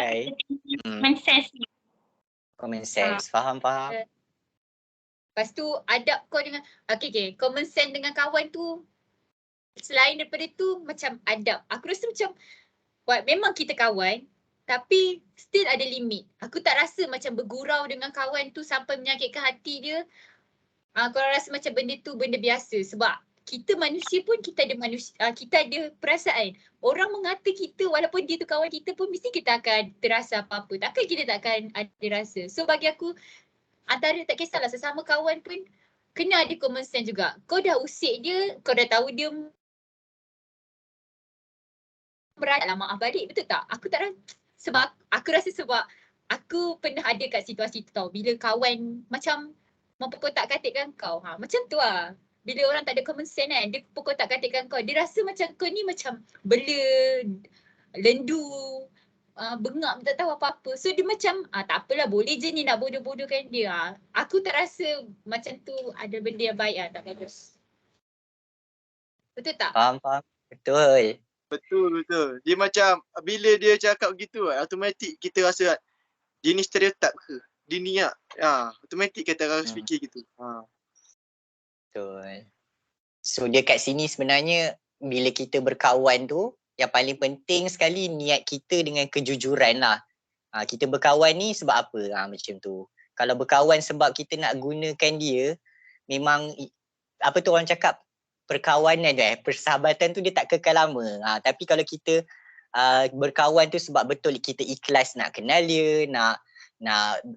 [SPEAKER 4] common sense ni.
[SPEAKER 2] Common sense. Faham.
[SPEAKER 3] Lepas tu adab kau dengan okay, common sense dengan kawan tu, selain daripada tu macam adab. Aku rasa macam memang kita kawan, tapi still ada limit. Aku tak rasa macam bergurau dengan kawan tu sampai menyakitkan hati dia. Kau rasa macam benda tu benda biasa. Sebab kita manusia pun kita ada perasaan. Orang mengata kita walaupun dia tu kawan kita pun mesti kita akan terasa apa-apa. Takkan kita takkan ada rasa. So bagi aku, antara tak kisahlah sesama kawan pun kena ada common sense juga. Kau dah usik dia, kau dah tahu dia beranak maaf balik, betul tak? Aku tak rasa. Sebab aku rasa sebab aku pernah ada kat situasi tu tau. Bila kawan macam memperkotak-katikkan kau. Macam tu lah. Bila orang tak ada common sense kan, dia perkotak-katikkan kau. Dia rasa macam kau ni macam bela, lendu, bengap, tak tahu apa-apa. So dia macam, tak apalah, boleh je ni nak bodoh-bodohkan dia. Aku tak rasa macam tu ada benda yang baik tak bagus. Betul tak?
[SPEAKER 2] Faham. Betul.
[SPEAKER 1] Betul. Dia macam bila dia cakap gitu, automatik kita rasa dia ni stereotip ke? Dia ni automatik kita rasa fikir gitu.
[SPEAKER 2] Betul. So dia kat sini sebenarnya bila kita berkawan tu, yang paling penting sekali niat kita dengan kejujuran lah. Kita berkawan ni sebab apa? Macam tu. Kalau berkawan sebab kita nak gunakan dia, memang apa tu orang cakap, perkawanan tu persahabatan tu dia tak kekal lama. Tapi kalau kita berkawan tu sebab betul kita ikhlas nak kenal dia, nak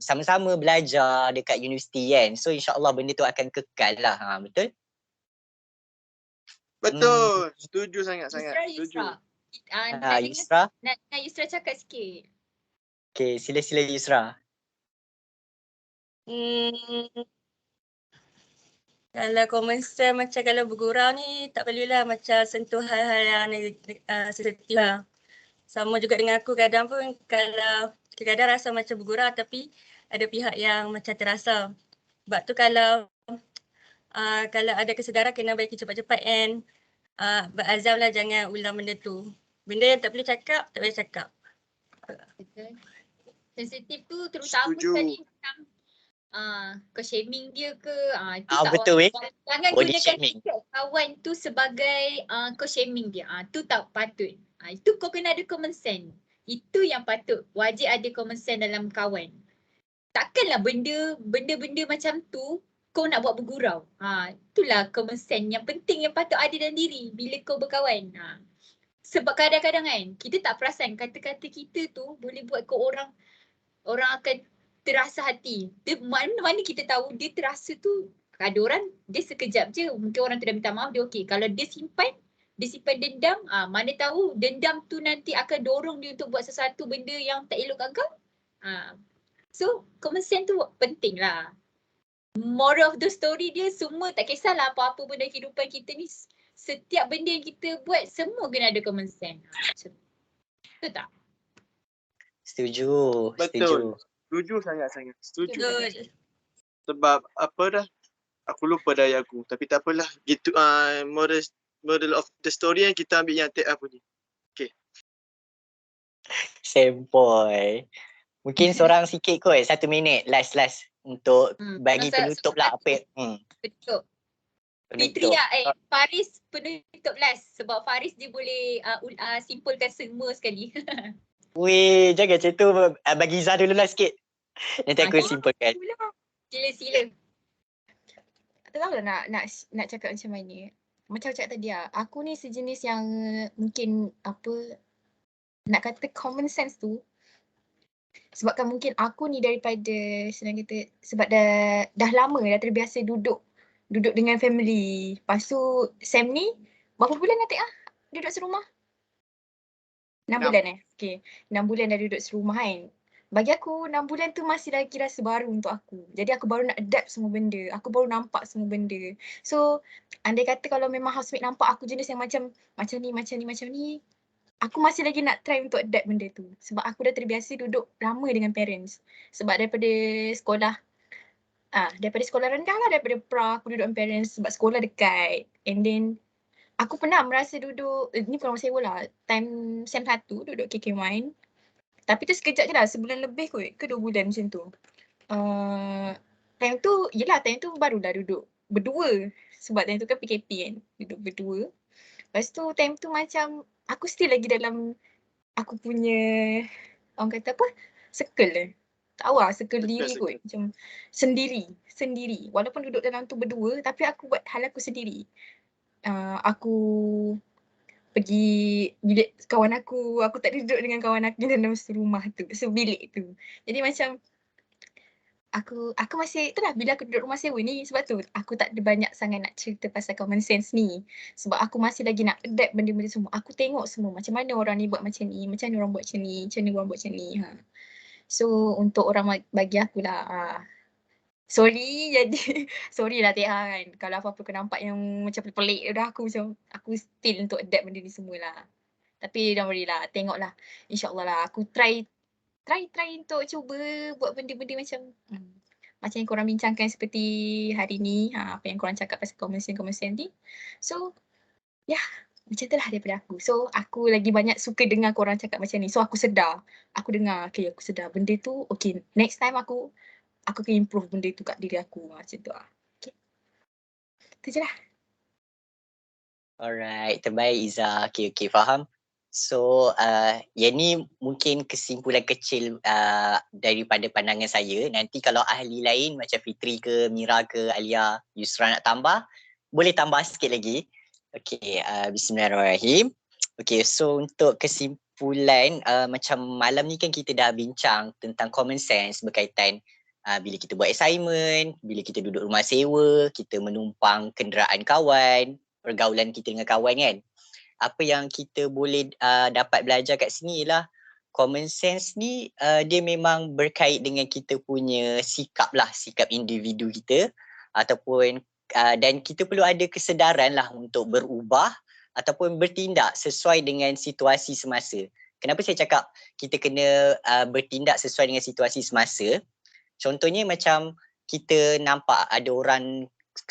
[SPEAKER 2] sama-sama belajar dekat universiti kan. So insyaAllah benda tu akan kekal lah. Betul?
[SPEAKER 1] Betul. Setuju sangat-sangat.
[SPEAKER 3] Yusra.
[SPEAKER 2] Yusra.
[SPEAKER 3] Nak Yusra cakap sikit.
[SPEAKER 2] Okay, sila Yusra.
[SPEAKER 5] Kalau common sense macam kalau bergurau ni tak perlulah macam sentuh hal-hal yang sensitif lah. Sama juga dengan aku kadang pun kalau kadang-kadang rasa macam bergurau tapi ada pihak yang macam terasa. Sebab tu kalau ada kesedaran kena bagi cepat-cepat and berazamlah jangan ulang benda tu. Benda yang tak boleh cakap, tak boleh cakap.
[SPEAKER 3] Betul. Sensitif tu terutama
[SPEAKER 1] Setuju.
[SPEAKER 3] tadi macam ke-shaming dia ke itu tak
[SPEAKER 2] Betul weh.
[SPEAKER 3] jangan
[SPEAKER 2] Body
[SPEAKER 3] gunakan
[SPEAKER 2] shaming.
[SPEAKER 3] kawan tu sebagai co-shaming dia. Tu tak patut. Itu kau kena ada common sense. Itu yang patut. Wajib ada common sense dalam kawan. Takkanlah benda-benda macam tu kau nak buat bergurau. Itulah common sense yang penting yang patut ada dalam diri bila kau berkawan. Sebab kadang-kadang kan kita tak perasan kata-kata kita tu boleh buat kau orang akan terasa hati. Dia mana kita tahu dia terasa tu. Ada orang dia sekejap je. Mungkin orang tu dah minta maaf dia okey. Kalau dia simpan dendam, mana tahu dendam tu nanti akan dorong dia untuk buat sesuatu benda yang tak elok kat kau. So common sense tu penting lah. Moral of the story dia semua tak kisahlah apa-apa benda kehidupan kita ni. Setiap benda yang kita buat semua kena ada common sense. Betul tak?
[SPEAKER 2] Setuju.
[SPEAKER 1] Betul. Setuju sangat-sangat. Setuju.
[SPEAKER 5] Betul.
[SPEAKER 1] Sebab apa dah? Aku lupa daya aku. Tapi tak apalah. Gitu moral of the story yang kita ambil yang take up ni.
[SPEAKER 2] Sempoi. Mungkin seorang sikit kot, 1 minit last untuk bagi penutup lah apa.
[SPEAKER 3] Penutup. Fitri lah, Faris penutup last sebab Faris dia boleh simpulkan semua sekali.
[SPEAKER 2] Weh, jangan macam tu. Bagi Izzah dulu lah sikit. Nanti aku simpulkan.
[SPEAKER 3] Sila.
[SPEAKER 6] Tak tahu lah nak cakap macam mana. Macam cakap tadi lah, aku ni sejenis yang mungkin nak kata common sense tu. Sebabkan mungkin aku ni daripada senang kata sebab dah lama dah terbiasa duduk dengan family. Lepas tu Sam ni berapa bulan nanti duduk serumah? 6 bulan Okay. 6 bulan dah duduk serumah kan. Bagi aku 6 bulan tu masih lagi rasa baru untuk aku. Jadi aku baru nak adapt semua benda. Aku baru nampak semua benda. So andai kata kalau memang housemate nampak aku jenis yang macam ni. Aku masih lagi nak try untuk adapt benda tu. Sebab aku dah terbiasa duduk lama dengan parents. Sebab daripada sekolah rendah lah, daripada pra aku duduk dengan parents sebab sekolah dekat. And then aku pernah merasa duduk, ni bukan rumah sewa lah, time SEM 1 duduk KK1. Tapi tu sekejap je lah, sebulan lebih kot ke 2 bulan macam tu. Time tu barulah duduk berdua. Sebab time tu kan PKP kan, duduk berdua. Lepas tu time tu macam aku still lagi dalam aku punya orang kata apa? Circle lah. Tak tahu lah, circle diri kot. Macam sendiri. Walaupun duduk dalam tu berdua tapi aku buat hal aku sendiri. Aku pergi bilik kawan aku tak duduk dengan kawan aku dalam serumah tu, sebilik tu. Jadi macam aku masih itulah bila aku duduk rumah sewa ni sebab tu aku tak ada banyak sangat nak cerita pasal common sense ni. Sebab aku masih lagi nak adapt benda-benda semua. Aku tengok semua macam mana orang ni buat macam ni, macam mana orang buat macam ni, macam mana orang buat macam ni. So untuk orang bagi akulah sorry lah Tia kan. Kalau apa-apa kau nampak yang macam pelik dah aku macam aku still untuk adapt benda ni semualah. Tapi don't worry lah, tengoklah. InsyaAllah lah aku try untuk cuba buat benda-benda macam yang korang bincangkan seperti hari ni, apa yang korang cakap pasal common sense ni. So, macam tu lah daripada aku. So, aku lagi banyak suka dengar korang cakap macam ni. So, aku sedar. Aku dengar, aku sedar benda tu, next time aku akan improve benda tu kat diri aku. Macam tu lah. Itu je lah.
[SPEAKER 2] Alright, terbaik Izzah. Okay, faham. So, yang ni mungkin kesimpulan kecil daripada pandangan saya. Nanti kalau ahli lain macam Fitri ke, Mira ke, Alia, Yusra nak tambah, boleh tambah sikit lagi. Okay, bismillahirrahmanirrahim. Okay, so untuk kesimpulan, macam malam ni kan kita dah bincang tentang common sense berkaitan bila kita buat assignment, bila kita duduk rumah sewa, kita menumpang kenderaan kawan, pergaulan kita dengan kawan kan. Apa yang kita boleh dapat belajar kat sini ialah common sense ni dia memang berkait dengan kita punya sikap individu kita ataupun dan kita perlu ada kesedaran lah untuk berubah ataupun bertindak sesuai dengan situasi semasa. Kenapa saya cakap kita kena bertindak sesuai dengan situasi semasa? Contohnya macam kita nampak ada orang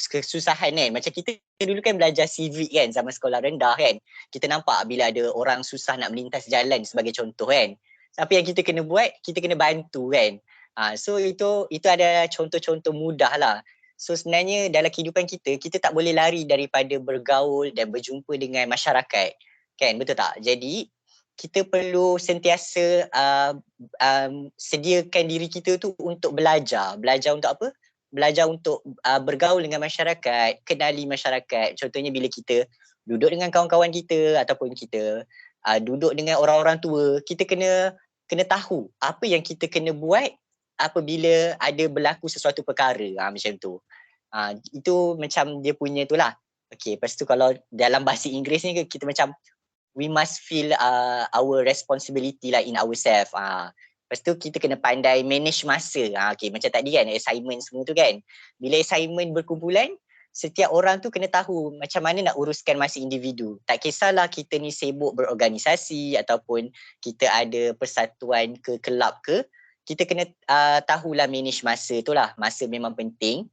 [SPEAKER 2] kesusahan kan. Macam kita dulu kan belajar civic kan zaman sekolah rendah kan. Kita nampak bila ada orang susah nak melintas jalan sebagai contoh kan. Apa yang kita kena buat, kita kena bantu kan. So itu ada contoh-contoh mudah lah. So sebenarnya dalam kehidupan kita tak boleh lari daripada bergaul dan berjumpa dengan masyarakat. Kan, betul tak? Jadi kita perlu sentiasa sediakan diri kita tu untuk belajar. Belajar untuk apa? Belajar untuk bergaul dengan masyarakat, kenali masyarakat. Contohnya bila kita duduk dengan kawan-kawan kita ataupun kita duduk dengan orang-orang tua, kita kena tahu apa yang kita kena buat apabila ada berlaku sesuatu perkara macam tu. Itu macam dia punya tu lah. Okay, lepas tu kalau dalam bahasa Inggeris ni kita macam we must feel our responsibility lah in ourselves. Lepas tu kita kena pandai manage masa. Okay, macam tadi kan assignment semua tu kan. Bila assignment berkumpulan, setiap orang tu kena tahu macam mana nak uruskan masa individu. Tak kisahlah kita ni sibuk berorganisasi ataupun kita ada persatuan ke kelab ke, kita kena tahulah manage masa tu lah. Masa memang penting.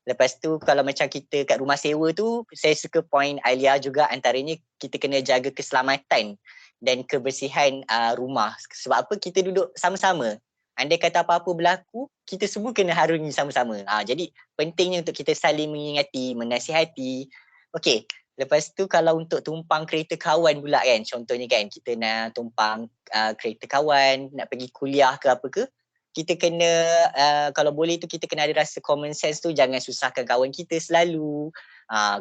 [SPEAKER 2] Lepas tu kalau macam kita kat rumah sewa tu, saya suka point Alia juga, antaranya kita kena jaga keselamatan dan kebersihan rumah. Sebab apa? Kita duduk sama-sama. Andai kata apa-apa berlaku, kita semua kena harungi sama-sama. Jadi pentingnya untuk kita saling mengingati, menasihati. Okey, lepas tu kalau untuk tumpang kereta kawan pula kan, contohnya kan kita nak tumpang kereta kawan, nak pergi kuliah ke apa ke, kita kena kalau boleh tu kita kena ada rasa common sense tu, jangan susahkan kawan kita selalu.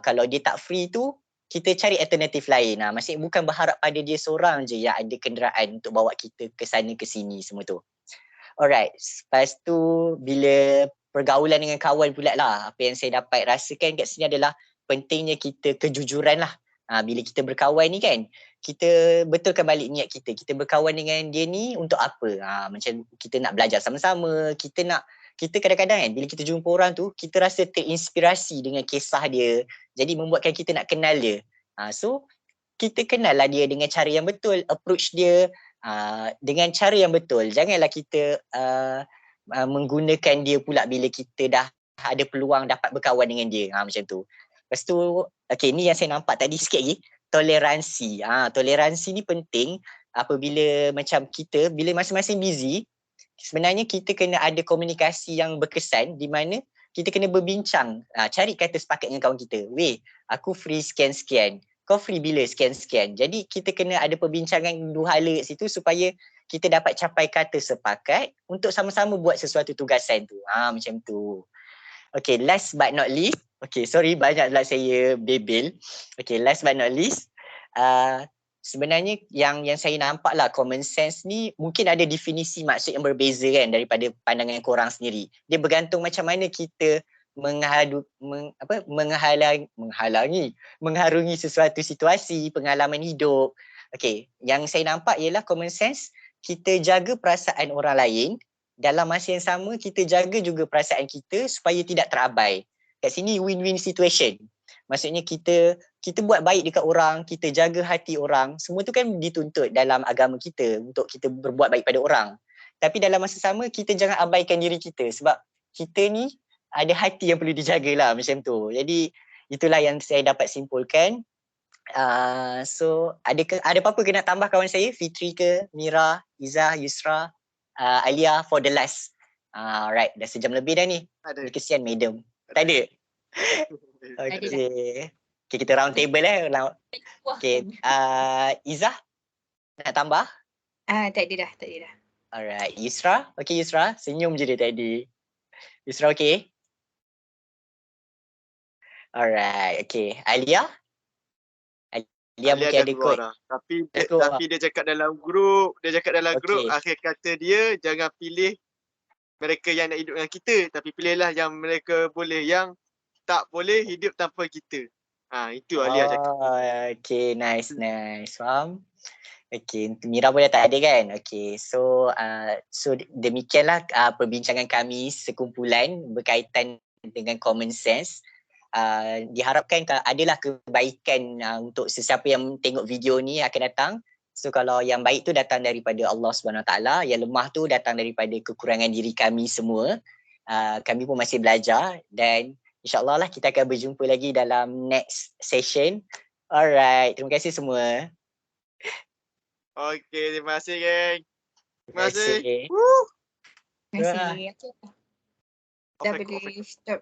[SPEAKER 2] Kalau dia tak free tu, kita cari alternatif lain. Maksudnya bukan berharap pada dia seorang je yang ada kenderaan untuk bawa kita ke sana ke sini semua tu. Alright, lepas tu bila pergaulan dengan kawan pula lah, apa yang saya dapat rasakan kat sini adalah pentingnya kita kejujuran lah. Bila kita berkawan ni kan, kita betulkan balik niat kita. Kita berkawan dengan dia ni untuk apa? Macam kita nak belajar sama-sama, kita kadang-kadang kan bila kita jumpa orang tu, kita rasa terinspirasi dengan kisah dia. Jadi membuatkan kita nak kenal dia. So kita kenal lah dia dengan cara yang betul, approach dia dengan cara yang betul. Janganlah kita menggunakan dia pula bila kita dah ada peluang dapat berkawan dengan dia. Macam tu. Lepas tu, okay, ni yang saya nampak tadi sikit lagi, toleransi. Toleransi ni penting apabila macam kita, bila masing-masing busy, sebenarnya kita kena ada komunikasi yang berkesan di mana kita kena berbincang, cari kata sepakat dengan kawan kita. Weh, aku free sekian-sekian. Kau free bila sekian-sekian. Jadi kita kena ada perbincangan dua hala kat situ supaya kita dapat capai kata sepakat untuk sama-sama buat sesuatu tugasan tu. Macam tu. Okay, last but not least. Okay, sorry banyaklah saya bebel. Okay, last but not least. Sebenarnya yang saya nampak lah common sense ni mungkin ada definisi maksud yang berbeza kan daripada pandangan korang sendiri. Dia bergantung macam mana kita mengharungi sesuatu situasi, pengalaman hidup. Okay, yang saya nampak ialah common sense, kita jaga perasaan orang lain, dalam masa yang sama kita jaga juga perasaan kita supaya tidak terabai. Kat sini win-win situation. Maksudnya kita buat baik dekat orang, kita jaga hati orang, semua tu kan dituntut dalam agama kita untuk kita berbuat baik pada orang. Tapi dalam masa sama kita jangan abaikan diri kita sebab kita ni ada hati yang perlu dijaga lah macam tu. Jadi itulah yang saya dapat simpulkan. So ada apa-apa kena tambah kawan saya? Fitri ke, Mira, Izzah, Yusra, Alia for the last. Right, dah sejam lebih dah ni.
[SPEAKER 1] Ada.
[SPEAKER 2] Kesian madam. Tak ada? Okay. Okay, kita round table Okay, Izzah nak tambah?
[SPEAKER 6] Tak ada dah.
[SPEAKER 2] Alright, Yusra. Okay Yusra, senyum je dia tadi. Yusra okay? Alright, okay. Alia mungkin ada kot.
[SPEAKER 1] Tapi dia cakap dalam grup, akhir kata dia jangan pilih mereka yang nak hidup dengan kita, tapi pilihlah yang mereka boleh, yang tak boleh hidup tanpa kita. Itu Alia cakap.
[SPEAKER 2] Okay, nice. Faham? Okay, Mira pun dah tak ada kan? Okay, so demikianlah perbincangan kami sekumpulan berkaitan dengan common sense. Diharapkan adalah kebaikan untuk sesiapa yang tengok video ni akan datang. So kalau yang baik tu datang daripada Allah SWT, yang lemah tu datang daripada kekurangan diri kami semua. Kami pun masih belajar dan insyaAllah lah kita akan berjumpa lagi dalam next session. Alright, terima kasih semua.
[SPEAKER 1] Okay, terima kasih geng. Terima kasih.
[SPEAKER 2] kasih.
[SPEAKER 1] Woo.
[SPEAKER 6] Terima kasih. Okay. Dah
[SPEAKER 1] Off,
[SPEAKER 6] boleh stop.